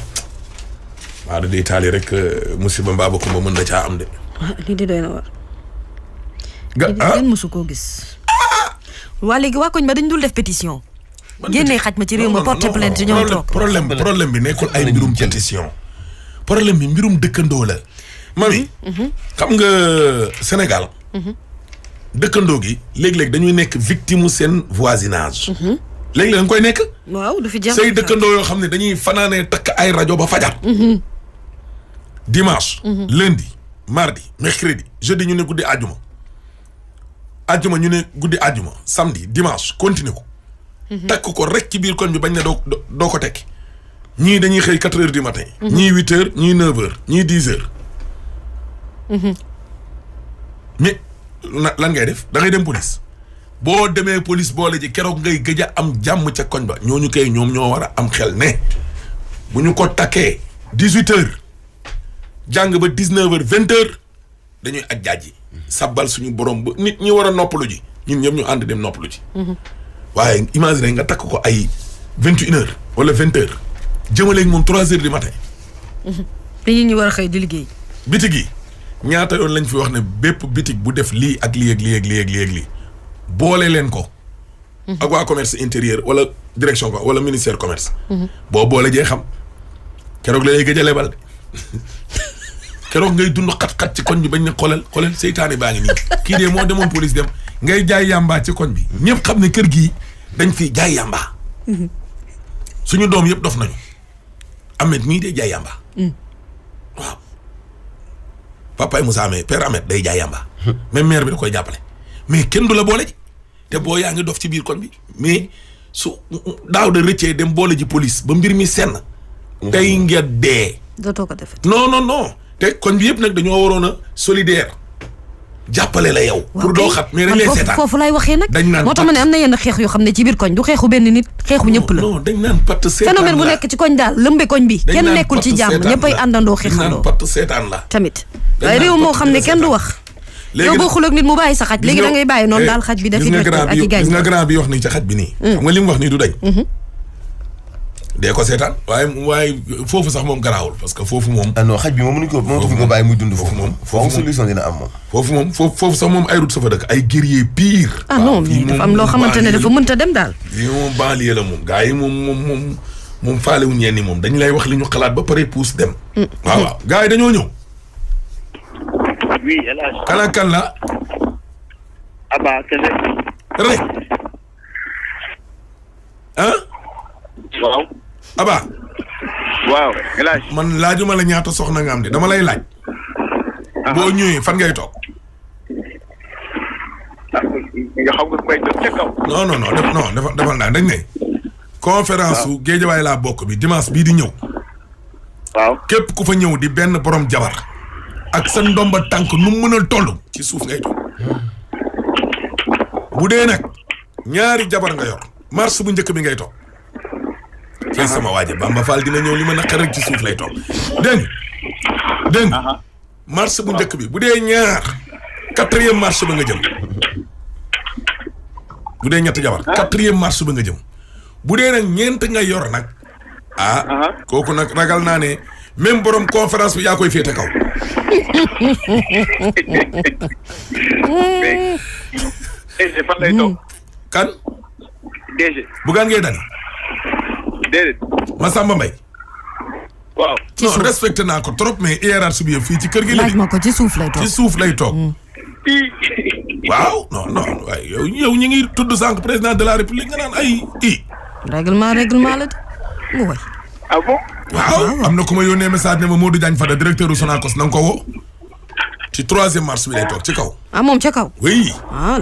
maa da day taali rek musiba mbaaba ko mën na caa am de lii di doy na war kenn mosu koo gis waa léegi waa koñ ba dañ dul def pétition génnee xaj ma ci réew ma porter plainte ñoom toog problème bi nekkul ay mbirum pétition problème bi mbirum dëkkandoo la mami xam nga Sénégal dëkkandoo gi léeg-léeg dañuy nekk victime seen voisinage léeg-léeg dañ koy nekk waaw du fi jar say dëkkandoo yoo xam ne dañuy fanaanee takk ay rajo ba fajar dimanche lundi mardi mercredi jeudi ñu ne guddi àjjuma ñu ne guddi àjjuma samedi dimanche continuer ko takk ko rek ci biir koñ bi bañ ne doo ko tekki ñii dañuy xëy 4 heures du matin ñii 8 heures ñii 9 heures ñii 10 heures mais lan ngay def da ngay dem police boo demee police boole ji keroog ngay gëj a am jàmm ca koñ ba ñooñu koy ñoom ñoo war a am xel ne bu ñu ko takkee 18 heures jàng ba 19 heures 20 heures dañuy aj jaaj yi sabbal suñu borom ba nit ñi war a noppalu ji ñun ñëpp ñu ànd dem noppalu ji waaye imagine nga takk ko ay 21 heures wala 20 heures jëmaleeg moom 3 heures du matin dañuy ñu war a xëy di liggéey bitig yi ñaata yoon lañ fi wax ne bépp bitig bu def lii ak lii ak lii ak lii ak lii ak lii boole leen ko ak waa commerce intérieur wala direction ko wala ministère commerce boo boole jee xam keroog la lay gëj a lebal de keroog ngay dund xat-xat ci koñ bi bañ ne xoolal seytaane baa ngi nii kii de moo demoon police dem ngay jaay yàmbaa ci koñ bi ñëpp xam ne kër gii dañ fi jaay yàmbaa suñu doom yëpp dof nañu Ahmed mii day jaay yàmbaa waaw papa Moussa Amé père Ahmed day jaay yàmbaa même mère bi da koy jàppale mais kenn du la boole ji te boo yaa ngi dof ci biir koñ bi mais su daaw da rëccee dem boole ji police ba mbir mi senn tey nga dee dootoo ko def non te koñ bi yëpp nag dañoo waroon a solidaire jàppale la yow. pour doo xat mais dañ lay seetaan foofu lay waxee nag. dañ naan moo tax ma ne am na yenn xeex yoo xam ne ci biir koñ du xeexu benn nit xeexu ñëpp la. non dañ naan patt seetaan la phénomène bu nekk ci koñ daal lëmbe koñ bi. kenn nekkul ci jàmm ñëppay àndandoo xeexandoo. dañ naan patt seetaan la. tamit waaye réew moo xam ne kenn du wax. léegi yow boo xulóog nit mu bàyyi sa xaj léegi da ngay bàyyi noonu daal xaj bi dafi ak i gaañ. gis nga grand bi wax nii ca xaj bi nii. xam nga li mu wax nii du dañ. dee ko seetaan waaye foofu sax moom garaawul parce que foofu moom. ah non xaj bi moom mënuñ ko mënatuñ ko bàyyi muy dund foofu moom. foofu solution dina am moom. foofu sax moom ay route sa fa dëkk ay guerrier pire. ah non mais dafa am loo xamante ne dafa mënta dem daal. lii moom banlieue la moom gars yi moom faale wuñ ñenn moom dañ lay wax li ñu xalaat ba pare puus dem. waaw gars yi dañoo ñëw. oui El Hadj. kan la. Aba Kese. rek. ah. waaw. Aba. waaw El Hadj. man laajuma la ñaata soxna nga am de dama lay laaj. boo ñëwee fan ngay toog. nga xam nga may toog ca kaw. non defal naa dañ ne. conférence su Géejawaay laa bokk bi dimanche bii di ñëw. waaw képp ku fa ñëw di benn borom jabar. ak sa ndomba tànk nu mu mën a toll. ci suuf ngay toog. bu dee nag ñaari jabar nga yor. mars bu njëkk bi ngay toog. ci sama waaje Bamba Fall dina ñëw li ma naqar rek ci suuf lay toog dégg nga mars bu njëkk bi bu dee ñaar 4e mars ba nga jëm bu dee ñetti jabar 4e mars ba nga jëm bu dee nag ñeent nga yor nag kooku nag ragal naa ne même borom conférence bi yaa koy féete kaw. fan lay toog. kan. DG. Bougane Gueye Dany. déedéet. Massamba Mbaye. waaw. ci suuf non respecté naa ko trop mais hiérarchie bi fii ci kër gi la. laaj ma ko ci suuf lay toog ci suuf lay toog. waaw non waaye yow ñu ngi tudd sànq président de la république nga naan ay règlement la de mu way. ah bon. waaw am na ku ma yónnee message ne ma Modou Diagne Fada directeur u Sonacos na nga ko woo. ci 3e mars bi lay toog ci kaw. ah moom ca kaw. oui.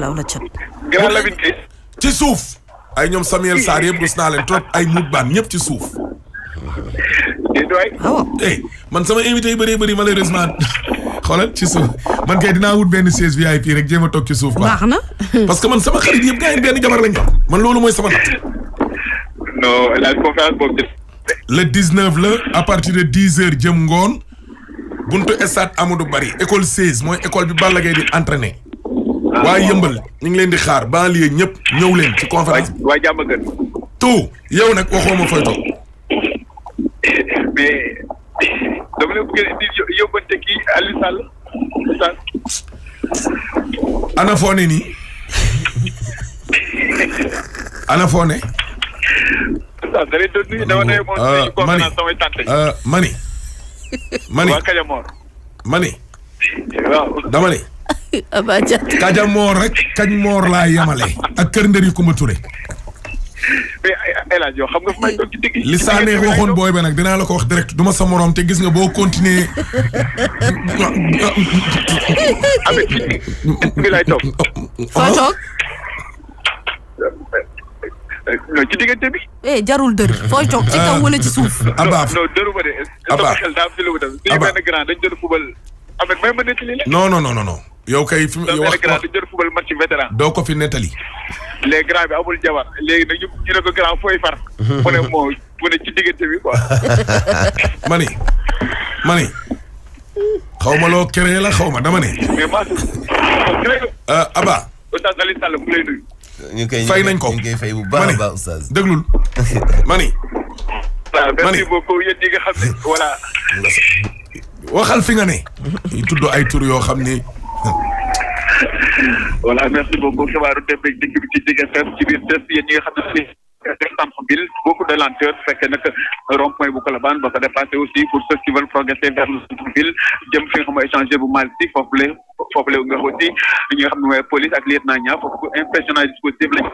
law la cat. Grand Lamine Gueye. ci suuf. ay ñoom Samuel Sarr yëpp rus naa leen trop ay mut baan ñëpp ci suuf. man sama invité yu bëri malheureusement xoolal ci suuf man kay dinaa wut benn siège VIP rek jéem a toog ci suuf. baax na. parce que man sama xarit yëpp gars yi benn jabar lañ ko. man loolu mooy sama natt. non la conférence boobu. le 19 la à partir de 10h jëm ngoon buntu stade Amadou Barry école 16 mooy école bi Balla Gaye di entraîner. waaye yëmbal ñu ngi leen di xaar banlieue ñëpp ñëw leen ci conférence bi. waa jàmm gën. tout yow nag waxoo ma fooy toog. mais dama leen bëgg indi yóbbante kii Aliou Sall. ana foo ne nii. ana foo ne. mani dama ne. Kajamoor rek Kajamoor laa yemale. ak kër Nderi Kumba Touré. mais El Hadj yow xam nga fu may toog ci digg. li Sané waxoon booy ba nag dinaa la ko wax direct du ma sa morom te gis nga boo continuer. Ameth bi lay toog. foo toog. non ci diggante bi. jarul dër fooy toog ci kaw wala ci suuf. Abaaf non dëru ma de. sama xel daa am ci lu mu dem. suñu benn grand dañ jël fubal. Ameth may ma nettali la. non. yow kay fi yow wax grand dañ jël fubal match vétéran. doo ko fi nettali. les grand bi amul jabar léegi nag ñu ne ko grand fooy far. mu ne ci diggante bi quoi. mani xaw ma loo créé la xaw ma dama ne. mais maa Aba. Oustaz Aliou Sall mu lay nuyu. fay nañ ko ñu koy fay bu baax a baax Oustaz. déglul mani. merci beaucoup yéen ñi nga xam ne voilà. waxal fi nga ne. ñu tudd ay tur yoo xam ni. voilà merci beaucoup xibaaru démb ak dikk bi ci Zik FM ci biir test yéen ñi nga xam ne centre-ville beaucoup de lenteur su fekkee nag rond-point bu Colobane ba ko dépassé aussi pour ceux qui veulent progresser vers le centre-ville jëm fi nga xam ne échanger bu Malick Sy foofu la nga aussi ñi nga xam ne mooy police ak lieutenant ñaar foofu impressionnant dispositif lañ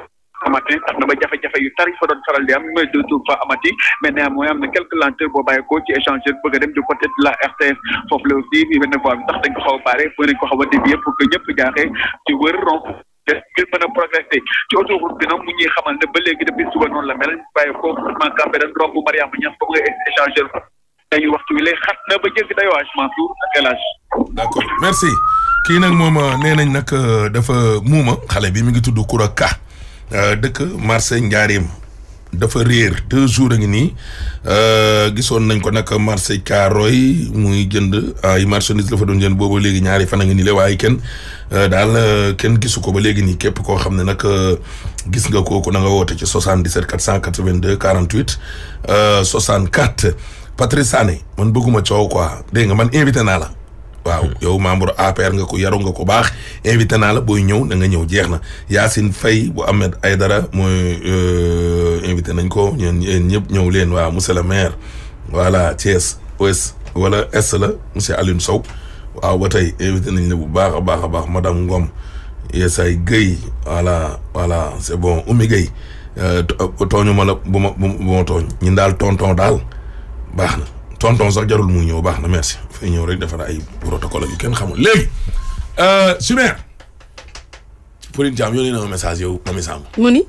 amatin tax na ba jafe-jafe yu tari fa doon faral di am mais de tout fa amati mais néanmoins am na quelques lenteurs boo bàyyi ko ci échanger bëgg a dem du côté de la RTS foofu la aussi benn fois bi sax dañ ko xaw a barré foo nañ ko xaw a dévier pour que ñëpp jaaxee ci wër rond ngir mën a progresser ci autoroute bi nag mu ñuy xamal ne ba léegi depuis suba noonu la mel bàyyi ko man Cambérène romb Mariama Niass ba nga échanger dañu waxtu wi lay xat na ba jéggi day waaj Mansour ak El Hadj. d'accord merci kii nag moom nee nañ nag dafa muuma xale bi mi ngi tudd Koura Ka dëkk marché Njaareem dafa réer 2 jours a ngi nii gisoon nañ ko nag marché Thiaroye muy jënd ay marchandise la fa doon jënd boobu léegi ñaari fan a ngi nii la waaye kenn kenn gisu ko ba léegi nii képp koo xam ne nag gis nga kooku na nga woote ci 77 482 48 64 Patrice Sané man bëgguma coow quoi dégg nga man invité naa la waaw yow membre APR nga ko yaru nga ko baax invité naa la booy ñëw da nga ñëw jeex na Yacine Faye bu Ahmed Aïdara mooy invité nañ ko ñeen ñëpp ñëw leen waaw monsieur le maire voilà Thiès Ouest wala Est la monsieur Alioune Sow waaw ba tey invité nañ la bu baax a baax madame Ngom Yesay Guèye voilà c'est bon Oumy Guèye tooñu ma la bu ma tooñ ñun daal tonton daal baax na tonton sax jarul muy ñëw baax na merci fay ñëw rek defar ay protocole yu kenn xamul léegi Chimère Pauline Thiam yónnee na ma message yow Mamy Samb mu ni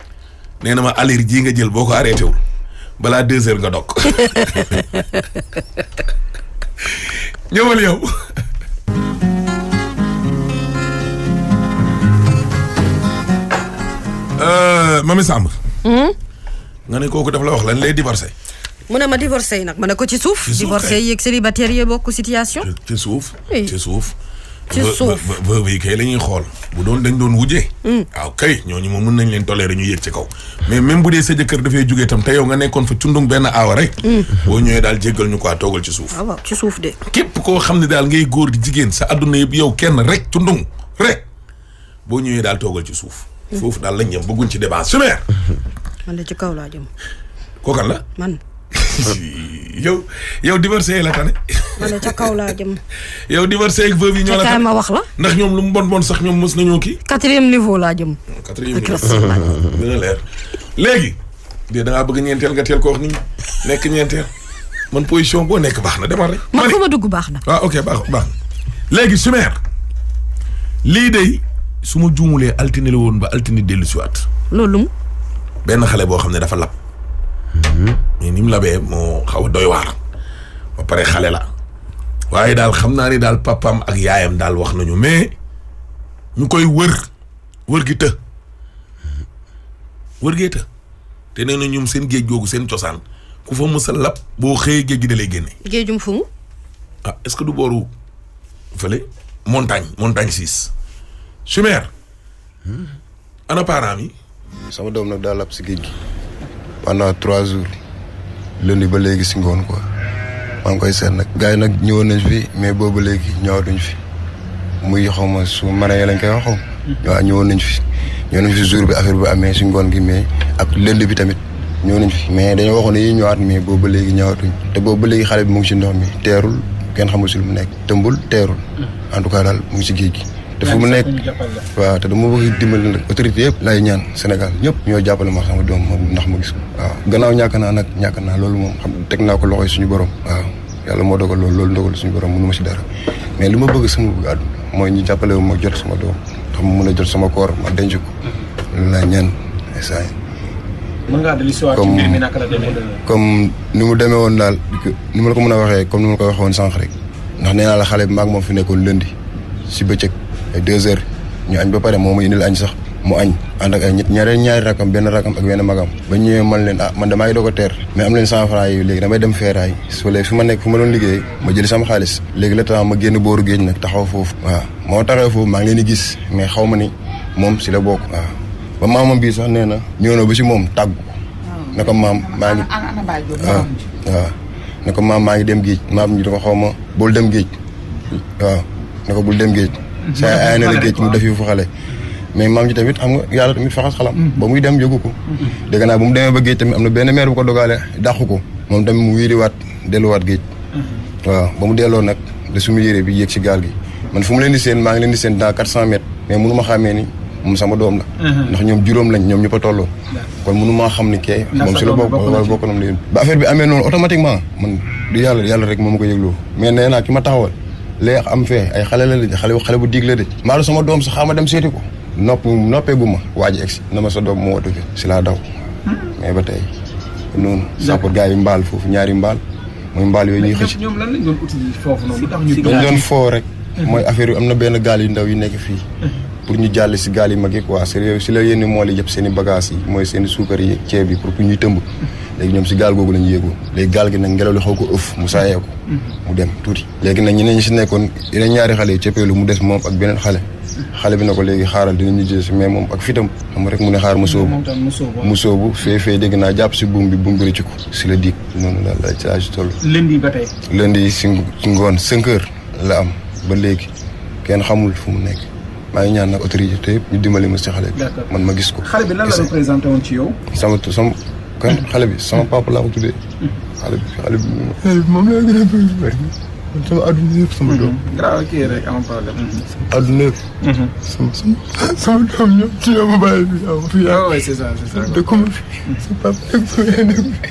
nee na ma alir ji nga jël boo ko arrêté wul balaa 2 heures nga dog ñëwal yow Mamy Samb nga ne kooku daf la wax lan lay divorcé mu ne ma divorcé yi nag ma ne ko ci suuf divorcé yi ak célibataire yi bokk situation ci suuf veuve yi kay la ñuy xool bu doon dañ doon wujjee waaw kay ñooñu moom mën nañ leen toléré ñu yéeg ci kaw mais même bu dee sa jëkkër dafay jógee tam te yow nga nekkoon fa cundung benn aawa rek boo ñëwee daal jéggal ñu quoi toogal ci suuf waaw ci suuf de képp koo xam ne daal ngay góor di jigéen sa adduna yëpp yow kenn rek cundung rek boo ñëwee daal toogal ci suuf foofu daal lañ ñëm bëgguñ ci débat Chimère man de ci kaw laa jëm kookan la man yow divorcé yi la tane man de ca kaw laa jëm yow divorcé ak veuve yi ñoo la tane ma wax la ndax ñoom lu mu bon sax ñoom mës nañoo kii 4e niveau laa jëm 4e niveau dina leer léegi de da ngaa bëgg ñeenteel nga teel ko wax nit ñi nekk ñeenteel man position boo nekk baax na demal rek man fu ma dugg baax na waaw ok baax léegi Chimère lii de su ma juumulee altine la woon ba altine dellu siwaat loolu benn xale boo xam ne dafa lab mais ni mu labee moo xaw a doy waar ba pare xale la waaye daal xam naa ni daal papaam ak yaayam daal wax nañu mais ñu koy wër gi gee të te nee na ñoom seen géej googu seen cosaan ku fa mës a lab boo xëyee géej gi da lay génne. géejum fu mu. ah est-ce que du booru fële montagne 6 Chimère ana parents yi. sama doom nag daa lab si géej gi pendant 3 jours lundi ba léegi si ngoon quoi maa ngi koy seet nag gars yi nag ñëwoon nañ fi mais boobu léegi ñëwatuñ fi muy xaw ma su maree lañ koy wax xaw waaw ñëwoon nañ fi jour bi affaire bi amee si ngoon gi mais ak lundi bi tamit ñëw nañ fi mais dañoo waxoon ne yi ñëwaat mais boobu léegi ñëwatuñ te boobu ba léegi xale bi mu ngi si ndox mi teerul kenn xamul si lu mu nekk tëmbul teerul en tout cas daal mu ngi si géej gi te fu mu nekk waaw te dama bëgg dimbali nag autorité yëpp lay ñaan Sénégal ñëpp ñoo jàppale ma sama doom moom ndax ma gis ko waaw gannaaw ñàkk naa loolu moom xam teg naa ko loxoy suñu borom waaw yàlla moo dogal loolu dogal suñu borom mënu ma si dara mais li ma bëgg sama bëgg àdduna mooy ñu jàppale ma jot sama doom ndax ma mën a jot sama koor ma denc ko loolu laa ñaan saa yi mën ngaa dellu si waat ci mbir mi naka la demee comme ni mu demee woon daal ni ma la ko mën a waxee comme ni ma la ko waxee woon sànq rek ndax nee naa la xale bi maag moom fi nekkoon lundi si bëccëg ay 2 heures ñu añ ba pare moo ma indil añ sax mu añ ànd ak ay ñaari rakam benn rakam ak benn magam ba ñëwee man leen man damaa ngi doog a teer mais am leen 100 francs yi léegi damay dem feeraay su léegi fi ma nekk fu ma doon liggéey ma jëli sama xaalis léegi la temps ma génn booru géej nag taxaw foofu waaw moo taxaw foofu maa ngi leen di gis mais xaw ma ni moom si la bokk waaw ba maamam bii sax nee na ñëw na ba si moom tàggu ko ne ko maam maa ngi waaw ne ko maam maa ngi dem géej maam ñi da ko xaw ma bul dem géej waaw ne ko bul dem géej saa ay na la géej mu def yu fu xale mais maam ji tamit xam nga yàlla tamit faxas xalam ba muy dem yëgu ko dégg naa bu mu demee ba géej tamit am na benn maire bu ko dogaale dàqu ko moom tamit mu wiiriwaat delluwaat géej waaw ba mu delloo nag de sumu yére bi yéeg si gaal gi man fu mu leen di seen maa ngi leen di seen dans 400 mètres mais mënu ma xàmmee ni moom sama doom la ndax ñoom juróom lañ ñoom ñëpp a tolloo kon mënu maa xam ni kay moom si la bokk wala bokk nam la yén ba affaire bi amee noonu automatiquement man du yàlla rek moo ma ko yëgloo mais nee naa ki ma taxawal léegi am fee ay xale la de xale bu dig la de maa la sama doom sax xaama dem seeti ko noppeegu ma waa ji egsi na ma sa doom moo watu fi si laa daw mais ba tey noonu sapeur gars yi mbaal foofu ñaari mbaal mooy mbaal yooyu ñuy xëcc ñoom lan lañ doon uti foofu noonu lu tax ñu dañ doon foo rek mooy affaire yu am na benn gaal yu ndaw yu nekk fii pour ñu jàll si gaal yi mag yi quoi si la yenn mool yi yëpp seen i bagages yi mooy seen i suukar yi ceeb yi pour ñu tëmb léegi ñoom si gaal googu lañu yéegoon léegi gaal gi nag ngelaw li xaw ko ëff mu saayee ko mu dem tuuti léegi nag ñeneen ñi si nekkoon yeneen ñaari xale yi cëppeelu mu des moom ak beneen xale bi na ko léegi xaaral dinañu jël si mais moom ak fitam xam rek mu ne xaar mu soobu fee dégg naa jàpp si buum bi rëcc ko si la diig noonu daal la ci laa si toll lundi ba tey lundi si ngoon 5 heures la am ba léegi kenn xamul fu mu nekk maa ngi ñaan nag autorité yëpp ñu dimbali ma si xale bi man ma gis ko xale bi lan la représenté woon ci yow sama xale bi sama papa laa ko tuddee xale bi moom laa gën a bëri man sama adduna yëpp sama doom. grave kii rek am problème. adduna yëpp. sama doom ñëpp ci yow ma bàyyi bi aw fi yaa. oui c'est ça c'est ça. dëkk ma fi. sa papa nekk sama yaay nekk fi.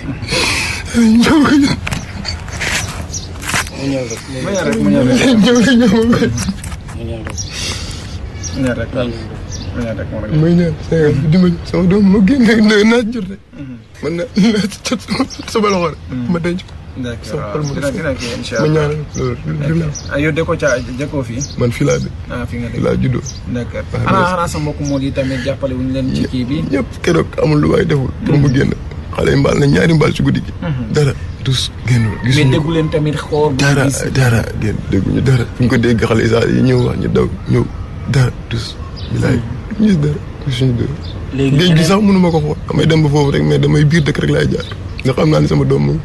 may ñaan Sénégal bi dimbali sama doom ma génne naaj jot rek. man naa jot sama loxo rek. ma denc ko. d'accord dina kii incha ma allah ñaanal loolu. yow dëkkoo fii. man fii laa dëkk. fi nga dëkk laa juddoo. d'accord xanaa sa mbokk moo di tamit jàppale wuñu leen ci kii bi. ñëpp keroog amul lu waay deful. pour mu génn xale yi mbaal na ñaari mbaal ci guddi gi. dara tous génnul. mais déggu leen tamit xool. dara génn dégguñu dara. fu ñu ko dégg xale yi ñëw wax ñu daw ñëw dara tous. bilaay ñu gis dara suñu dara. léegi géej gi sax mënu ma ko xool damay dem ba foofu rek mais damay biir dëkk rek laay jaar nga xam naa ne sama doom moom.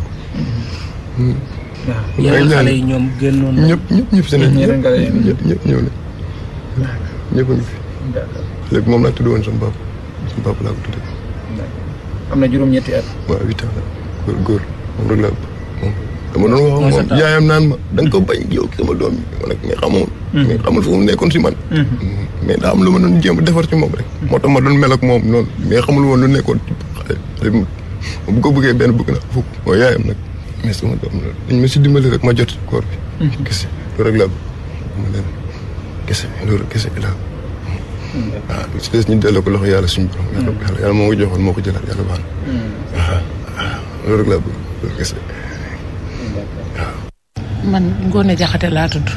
waaw yeneen xale yi ñoom génnoon na. ñëpp seen ñëpp ñëw na. ñëpp a ngi fi. léegi moom laa tudd woon sama papa laa ko tuddee. am na juróom-ñetti at. waaw 8 ans la góor moom rek laa moom. dama doon wax moom yaayam naan ma da nga ko bañ yow sama doom bi ma nag mais xamoon. mais xamul fu mu nekkoon si man. mais daa am lu ma doon jéem a defar ci moom rek. moo tax ma doon mel ak moom noonu mais xamul woon lu nekkoon ci xale bi bu ko bëggee benn bëgg na fukk mooy yaayam nag mais sama doom la dañ ma si dimbali rek ma jot koor bi. kese loolu rek laa bëgg ma leen kese loolu kese laa waaw li ci des ñu delloo ko loxo yàlla suñu borom. yàlla moo ko joxoon moo ko jëlaat yàlla baax na. waaw loolu rek laa bëgg loolu kese waaw. man Ngoné Diakhaté laa tudd.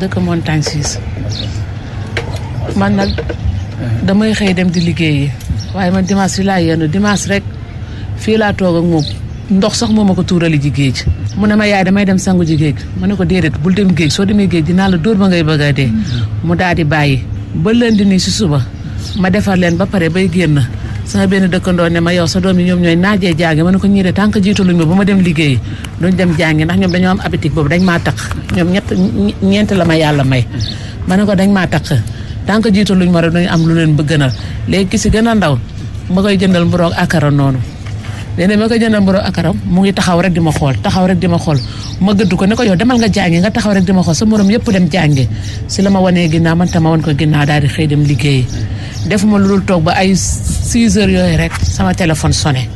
dëkk Montagne 6. man nag damay xëy dem di liggéeyi waaye man dimanche fii laa yendu dimanche rek fii laa toog ak moom ndox sax moo ma ko tuurali ji géej mu ne ma yaay damay dem sangu ji géej ma ne ko déedéet bul dem géej soo demee géej dinaa la dóor ba ngay bëgg a dee mu daal di bàyyi ba lëndi nii si suba ma defar leen ba pare bay génn sama benn dëkkandoo ne ma yow sa doom yi ñoom ñooy naajee jàngi ma ne ko ñii de tant que jiitaluñ ma ba ma dem liggéeyi duñ dem jàngi ndax ñoom dañoo am appétit boobu dañ maa taq ñoom ñeent la ma yàlla may ma ne ko dañ maa taq tant que jiitaluñ ma rek dañu am lu leen bëgganal léegi ki si gën a ndaw ma koy jëndal mburoog akara noonu léegi ma koy jëndal mburoog akara mu ngi taxaw rek di ma xool ma gëdd ko ne ko yow demal nga jàngi nga taxaw rek di ma xool sa morom yëpp dem jàngi si la ma wanee ginnaaw man tam ma wan ko ginnaaw daal di xëy dem liggéeyi defuma lu dul toog ba ay 6 heures yooyu rek sama téléphone sonné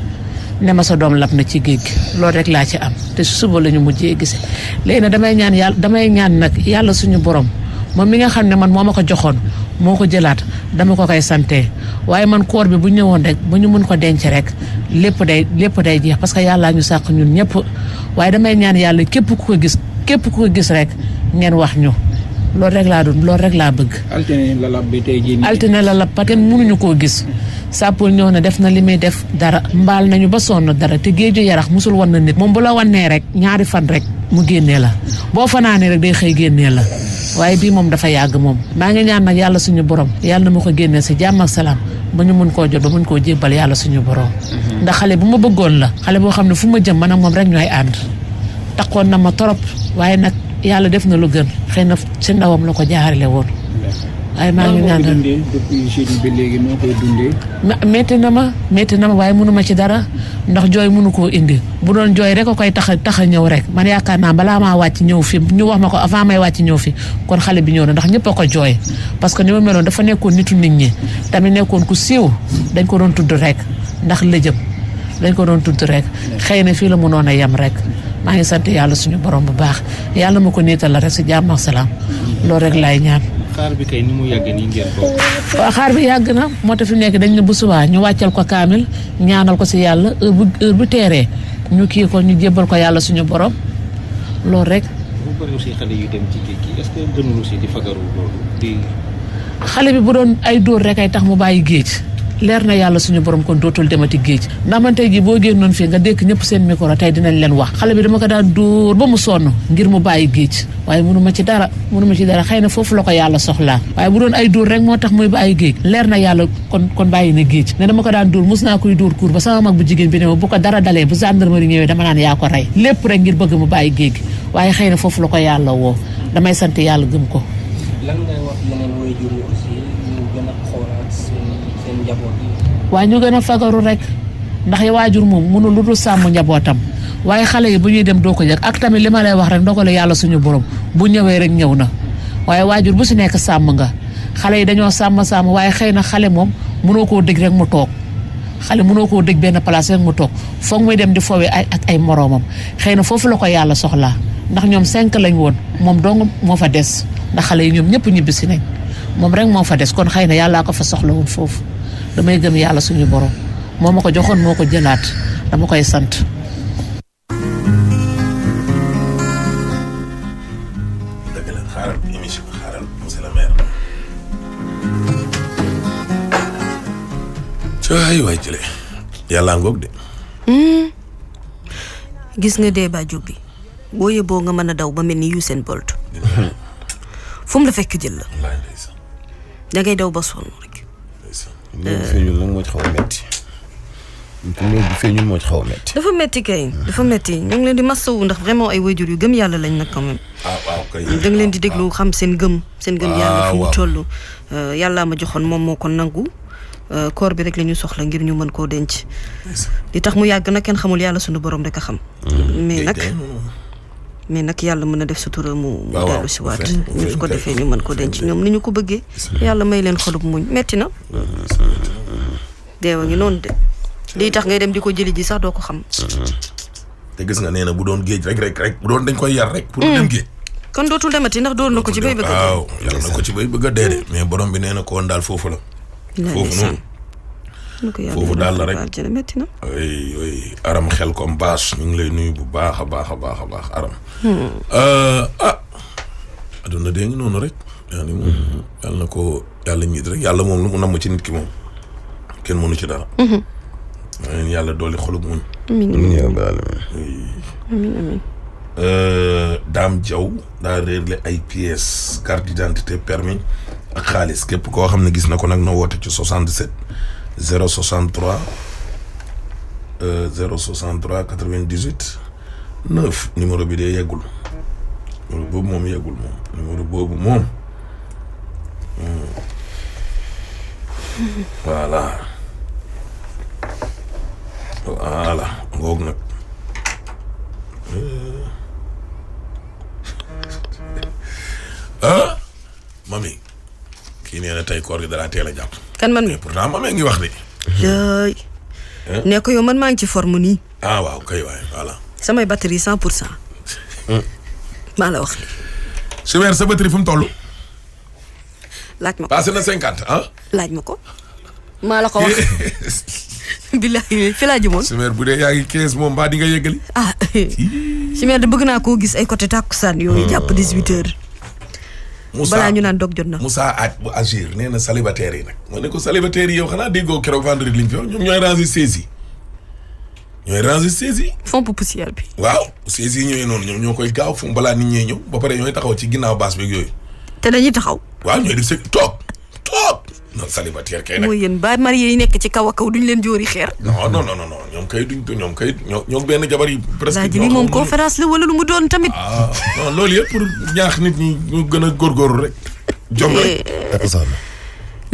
ne ma sa doom lab na ci géej gi loolu rek laa ci am te suba la ñu mujjee gise léegi nag damay ñaan nag yàlla suñu borom moom mi nga xam ne man moo ma ko joxoon moo ko jëlaat dama ko koy sante waaye man koor bi bu ñëwoon rek bu ñu mun ko denc rek lépp day jeex parce que yàllaa ñu sàq ñun ñëpp waaye damay ñaan yàlla képp ku ko gis rek ngeen wax ñu loolu rek laa bëgg. altine la lab bi tey jii nii. altine la lab parce que mënuñu koo gis sàppul ñëw na def na li muy def dara mbaal nañu ba sonn dara te géeju yarax musul wan na nit moom bu la wannee rek ñaari fan rek mu génnee la boo fanaanee rek day xëy génnee la waaye bii moom dafa yàgg moom maa ngi ñaan nag yàlla suñu borom yàlla na ma ko génnee si jàmm ak salaam ba ñu mun koo jot ba mun koo jébbal yàlla suñu borom. ndax xale bu ma bëggoon la xale boo xam ne fu ma jëm man ak moom rek ñooy ànd taxoon na ma torop waaye nag yàlla def na lu gën xëy na si ndawam la ko jaarale woon. waaye maa ngi ñaan depuis jeudi bi léegi noo koy dundee. métti na ma waaye mënu ma ci dara ndax jooy mënu koo indi bu doon jooy rek a koy tax a ñëw rek man yaakaar naa balaa maa wàcc ñëw fi ñu wax ma ko avant may wàcc ñëw fi kon xale bi ñëw na ndax ñëpp a ko jooy parce que ni ma meloon dafa nekkoon nitu nit ñi tamit nekkoon ku siiw dañ ko doon tudd rek ndax lëjëm dañ ko doon tudd rek xëy na fii la mënoon a yem rek maa ngi sant yàlla suñu borom bu baax yàlla ma ko niital la rek si jàmm ak salaam loolu rek laay ñaan. xaar bi kay ni mu yàgg nii ngeen ko. waaw xaar bi yàgg na moo tax fi nekk dañ ne bu subaa ñu wàccal ko kaamil ñaanal ko si yàlla heure bu teeree ñu kii ko ñu jébbal ko yàlla suñu borom loolu rek. bu bëri aussi xale yu dem ci géej gi est-ce que gënul aussi di fagaru loolu di. xale bi bu doon ay dóor rek ay tax mu bàyyi géej leer na yàlla suñu borom kon dootul demati géej ndax man tey jii boo génnoon fii nga dékk ñëpp seen micro tey dinañ leen wax xale bi dama ko daan dóor ba mu sonn ngir mu bàyyi géej waaye mënu ma ci dara xëy na foofu la ko yàlla soxlaa waaye bu doon ay dóor rek moo tax muy bàyyi géej leer na yàlla kon bàyyi na géej ne dama ko daan dóor mos naa koy dóor kuur ba sama mag bu jigéen bi ne ma bu ko dara dalee bu gendarmerie ñëwee dama naan yaa ko rey lépp rek ngir bëgg mu bàyyi géej gi waaye xëy na foofu la ko yàlla woo damay sant yàlla gëm ko. lan ngay wax yeneen waajur yi aussi ñu gën a xoolaat seen njaboot yi. waaye ñu gën a fagaru rek ndax waajur moom mënul lu dul sàmm njabootam waaye xale yi bu ñuy dem doo ko yëg ak tamit li ma lay wax rek ndogale yàlla suñu borom bu ñëwee rek ñëw na waaye waajur bu si nekk sàmm nga xale yi dañoo sàmm waaye xëy na xale moom mënoo koo dëj rek mu toog xale mënoo koo dëj benn place rek mu toog foog muy dem di foowee ak ay moroomam xëy na foofu la ko yàlla soxlaa ndax ñoom 5 lañ woon moom dong moo fa des ndax xale yi ñoom ñëpp ñibbisi nañ moom rek moo fa des kon xëy na yàllaa ko fa soxla woon foofu damay gëm yàlla suñu borom moo ma ko joxoon moo ko jëlaat dama koy sant. dëgg la xaaral émission xaaral monsieur le maire. caay waay jëlee yàllaa ngoog de. gis nga dee ba jóg bi boo yeboo nga mën a daw ba mel ni Usain Bolt fu mu la fekk jël la da ngay daw ba sonn rek. feeñul nag moo ci xaw a metti feeñul moo ci xaw a metti dafa metti kay dafa metti ñu ngi leen di masawu ndax vraiment ay waajur yu gëm yàlla lañ nag quand même. waaw kay da nga leen di déglu xam seen gëm yàlla fu mu toll yàllaa ma joxoon moom moo ko nangu koor bi rek la ñu soxla ngir ñu mën koo denc li tax mu yàgg nag kenn xamul yàlla suñu borom rek a xam mais nag yàlla mën na def sutura mu dellu si waat ñu su ko defee ñu mën ko denc ñoom ni ñu ko bëggee yàlla may leen xolub muñ metti na deewa ngi noonu de lii tax ngay dem di ko jëli ji sax doo ko xam te gis nga nee na bu doon géej rek bu doon dañ koy yar rek pour dem géej kon dootul demati ndax door na ko ci bay bëgg a dee waaw yar na ko ci bay bëgg a dee de mais borom bi nee na ko woon daal foofu la foofu noonu foofu daal la rek metti na oui aram xel comme bâche ñu ngi lay nuyu bu baax a baax aram aduna dee ngi noonu rek yaa ni moom yàlla na ko yàlla ñiit rek yàlla moom lu mu namm ci nit ki moom kenn mënu ci dara yàlla dooli xolub mun amiin Dame Diaw daa réerle ay pièces carte d'identité permis ak xaalis képp koo xam ne gis na ko nag na woote ci 77 063 98 9 numéro bi dee yeggul numéro boobu moom yeggul moom numéro boobu moom voilà ngoog nag mami kii nee na tey koor gi dara teel a jàpp kan man mi pourtant mami ngi wax de yaay ne ko yow man maa ngi ci forme nii waaw kay waay voilà samay batterie 100% maa la wax su weer sa batterie fu mu toll laaj ma ko passé na 50 laaj ma ko maa la ko wax billahi fi laa jëmoon su weer bu dee yaa ngi 15 moom mbaa di nga yeggali su weer de bëgg naa koo gis ay côté tàkkusaan yooyu jàpp 18h balaa ñu naan dog jot na Moussa Aaj bu Agir nee na célibataire yi nag moo ne ko célibataire yi yow xanaa déggoo keroog vendredi liñ fi wax ñoom ñooy ranger saisie fond pour poussière bi waaw saisie yi ñooy noonu ñoom ñoo koy gaaw fu balaa nit ñee ñëw ba pare ñooy taxaw ci ginnaaw baas beeg yooyu te dañuy taxaw waaw ñooy def toog non célibataire kay nag mooy yéen ba marié yi nekk ci kaw a kaw duñ leen jóori xeer non ñoom kay ñoom benn jabar yi presque lii moom conférence la wala lu mu doon tamit non loolu yëpp pour ñaax nit ñi ñu gën a góorgóorlu rek jom rek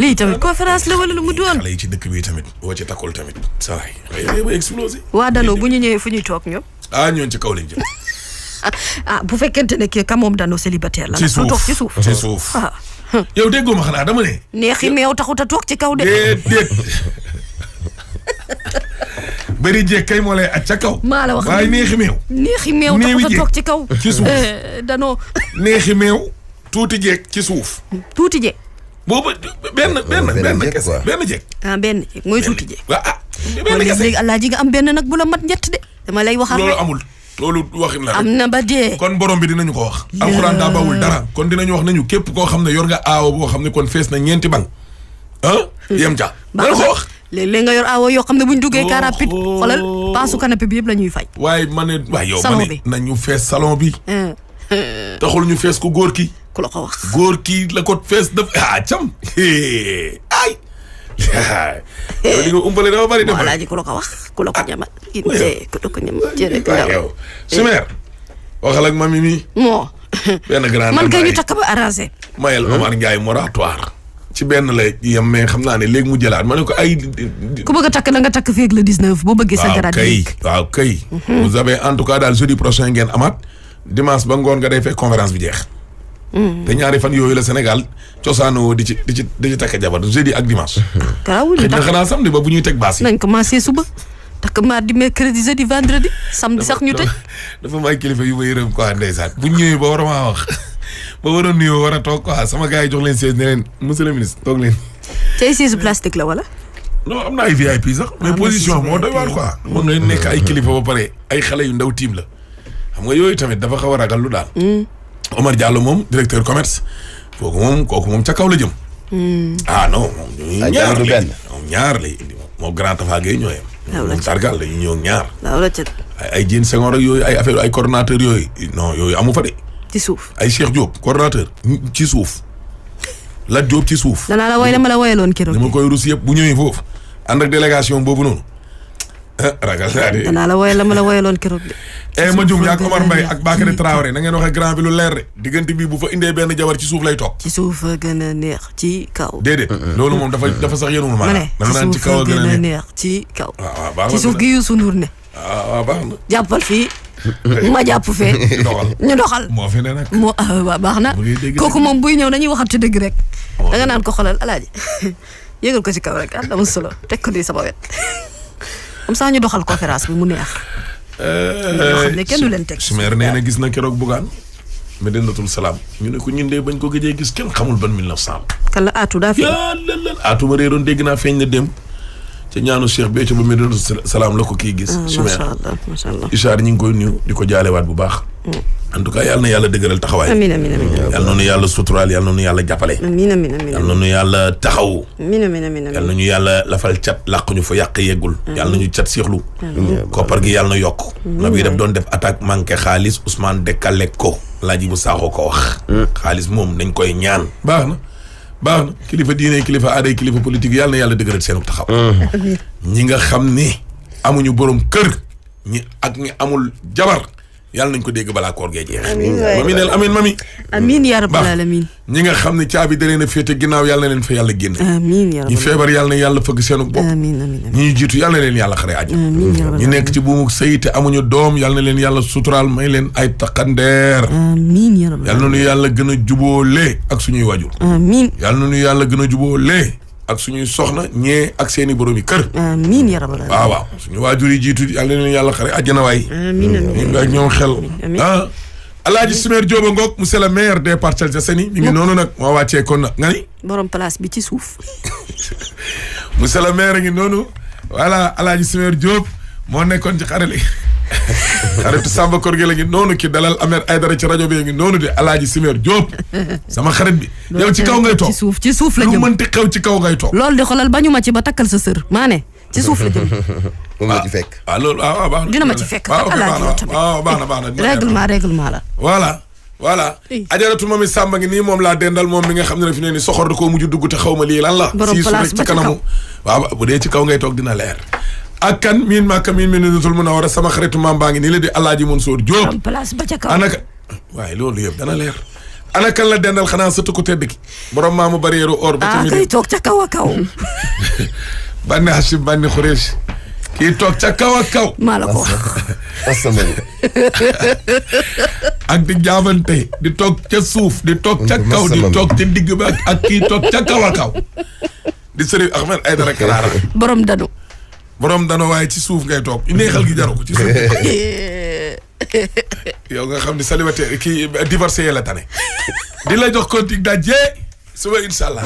lii tamit conférence la wala lu mu doon xale yi ci dëkk bi tamit boo ci takkul tamit saa yi ba explosé waa danoo bu ñu ñëwee fu ñuy toog ñoom ñoon ci kaw lañ jëm bu fekkente ne kii ka moom danoo célibataire la ci suuf toog ci suuf yow déggoo ma xanaa dama ne. neexi meew taxut a toog ci kaw de. déedéet. bëri jéeg kay moo lay at ca kaw. maa la wax waaye neexi meew. neexi meew taxut a toog ci kaw. ci suuf danoo. neexi meew tuuti jéeg ci suuf. tuuti jéeg. boobu benn kese benn jéeg. benn jéeg mooy tuuti jéeg. benn kese léegi alaaji nga am benn nag bu la mat ñett de. dama lay waxal loolu amul loolu waxin la rek. am na ba dee. kon borom bi dinañu ko wax. alxuraan daa bawul dara kon dinañu wax nañu képp koo xam ne yor nga aawo boo xam ne kon fees na ñeenti bang yem ca. dana ko wax. léeg-léeg nga yor aawo yoo xam ne buñ duggee car rapide xoolal paasu canapé bi yëpp la ñuy fay. waaye ma ne yow ma ne nañu fees salon bi. taxul ñu fees ko góor ki. ku la ko wax góor ki la ko fees def cam ay. yow li nga umpale dafa bari. voilà ji ku la ko wax ku la ko ñamal. ku la ko ñamal jërëjëf yow. Chimère waxal ak mami mi. moo. benn grand man kay ñu takk ba arrangé. Mayel Omar Ndiaye moratoire. ci benn la yem mais xam naa ne léegi mu jëlaat ma ne ko ay. ku bëgg a takk na nga takk fii ak le 19 boo bëggee sa garaat yi. waaw kay. vous avez en tout cas daal jeudi prochain ngeen amaat dimanche ba ngoon nga day fekk conférence bi jeex. te ñaari fan yooyu la Sénégal cosaanoo di ci takk jabar jeudi ak dimanche. garaawul ñu takk xanaa samedi ba bu ñuy teg baas yi. nañ commencé suba takk mardi mercredi jeudi vendredi samedi sax ñu tëj. dafa may kilifa yu ma yërëm quoi ndeysaan bu ñëwee ba war maa wax ba war a nuyoo war a toog quoi sama gars yi jox leen siège ne leen monsieur le ministre toog leen. tey siège plastique la wala. non am na ay VIP sax. mais position moo doy waar quoi. mën nga nekk ay kilifa ba pare ay xale yu ndaw tiim la xam nga yooyu tamit dafa xaw a ragal lu daal. Omar Diallo moom directeur commerce kooku moom ca kaw la jëm. Non moom ñaar lay indi moom grand Tafa Gueye ñooyam. moom sargal la ñu ñëw ñaar. ay Diène Senghor ak yooyu ay affaire ay coordonnateur yooyu non yooyu amu fa de. ci suuf ay Cheikh Diop coordonnateur ci suuf Lat Diop ci suuf. danaa la woy dama la woyaloon keroog. dama koy rus yëpp bu ñëwee foofu ànd ak délégation boobu noonu ragal naa de. danaa la woyal dama la woyaloon keroog de. ma jum yaa ak Omar Mbaye ak Bakary Traoré na ngeen waxee grand bi lu leer de diggante bi bu fa indee benn jabar ci suuf lay toog. ci suuf a gën a neex ci kaw. déedéet loolu moom dafa sax yéenul maanaam. dama naan ci kaw a gën a neex ci kaw. waaw baax na ci suuf gi Youssou Ndour ne. waaw baax na. jàppal fii. ma jàpp fee. ñu doxal moo fi ne nag. waaw baax na kooku moom buy ñëw dañuy waxante dëgg rek. da nga naan ko xoolal alaaji yëgal ko ci kaw rek dama solo teg ko di sama wet. comme ça ñu doxal conférence bi mu neex. yoo xam ne kenn du leen teg. Chimère nee na gis na keroog Bougane. Medinatul Salaam ñu ne ko ñun de bañ ko gëjee gis kenn xamul ban 1900. kan la Atou daa fi. Atou ma réeroon dégg naa feeñ na dem. ca ñaanu Cheikh Béthio ba Medinatul Salaam la ko kii gis. macha allah macha allah. Ishaar ñu ngi koy nuyu di ko jaalewaat bu baax. en tout cas yal na yàlla dëgëral taxawaay. amiin amiin amiin. yal na nu yàlla suturaal yal na nu yàlla jàppale. amiin amiin amiin. yal na nu yàlla taxawu. amiin amiin amiin. yal na ñu yàlla lafal cat làq ñu fa yàq yeggul. yal na ñu cat siixlu. koppar gi yàlla na yokk. na bi def doon def attaque manqué xaalis Ousmane Dekale ko Laaji bu Saaxo ko wax. xaalis moom dañ koy ñaan. baax na kilifa diine kilifa aaday kilifa politique yàlla na yàlla dëgëral seenu taxaw. ñi nga xam ni amuñu borom kër ñi amul jabar. yàlla nañ ko dégg balaa koor gee jeex. mami neel amiin mami. amiin yaa rabbal aalamiin. ñi nga xam ne caabi da leen a féete ginnaaw yàlla na leen fa yàlla génn. amiin yaa rabbal aalamiin. ñi feebar yàlla na yàlla fëgg seenu bopp. amiin amiin. ñi jiitu yàlla na leen yàlla xare àjj. amiin yaa rabbal aalamiin. ñi nekk ci buumu sëy te amuñu doom yàlla na leen yàlla suturaal may leen ay taqandeer. amiin yaa rabbal aalamiin. yàlla na ñu yàlla gën a jubóole ak suñuy wajur. amiin. yàlla na ñu yàlla gën a jubóole ak suñuy soxna ñee ak seeni boromi kër. amiin yaa rabbal aalamiin. waaw suñu waajur yi jiitu yàlla na leen yàlla xare àjjana waay. amiin amiin. ak ñoom xel. Alaaji Chimère Diop Ngok monsieur le maire des Parcelles Assainies mi ngi noonu nag moo wàccee kon nag nga ni. borom place bi ci suuf. monsieur le maire ngi noonu voilà Alaaji Chimère Diop moo nekkoon ci xarale xaritu Samba Kor gi la ngi noonu ki dalal Ahmed Aïdara ci rajo bi ngi noonu de Alaaji Chimère Diop sama xarit bi. yow ci kaw ngay toog ci suuf la jëm lu mënti xew ci kaw ngay toog. loolu di xoolal bañu ma ci ba takkal sa sër maa ne ci suuf la jëm. moom la ci fekk. loolu baax na. dina ma ci fekk baax na. règlement la. voilà. ajaratu mami Samba ngi nii moom laa dendal moom mi nga xam ne fi ne ni soxor da koo mujj dugg te xaw ma lii lan la. borom place ba ci kaw waaw bu dee ci kaw ngay toog dina leer. ak kan miin maaka miin Medinatul Munawwara sama xaritu maam baa ngi nii la di Alaaji Mansour Diop. borom place ba ca kaw anaka waaye loolu yëpp dana leer. ana kan la dendal xanaa sëtu ko tedd ki borom maamu barrière or ba ca kay toog ca kaw a kaw. banni Hachim banni Khoureys kii toog ca kaw a kaw. maa la ko wax. ak di jaabante di toog ca suuf di toog ca kaw di toog ca digg ba ak kii toog ca kaw a kaw. di Serigne Ahmed Aïdara Karara. borom danu waaye ci suuf ngay toog neexal gi jaru ko ci suuf. yow nga xam ni célibataire kii divorcé la tane. di la jox kontik daje suba incha allah.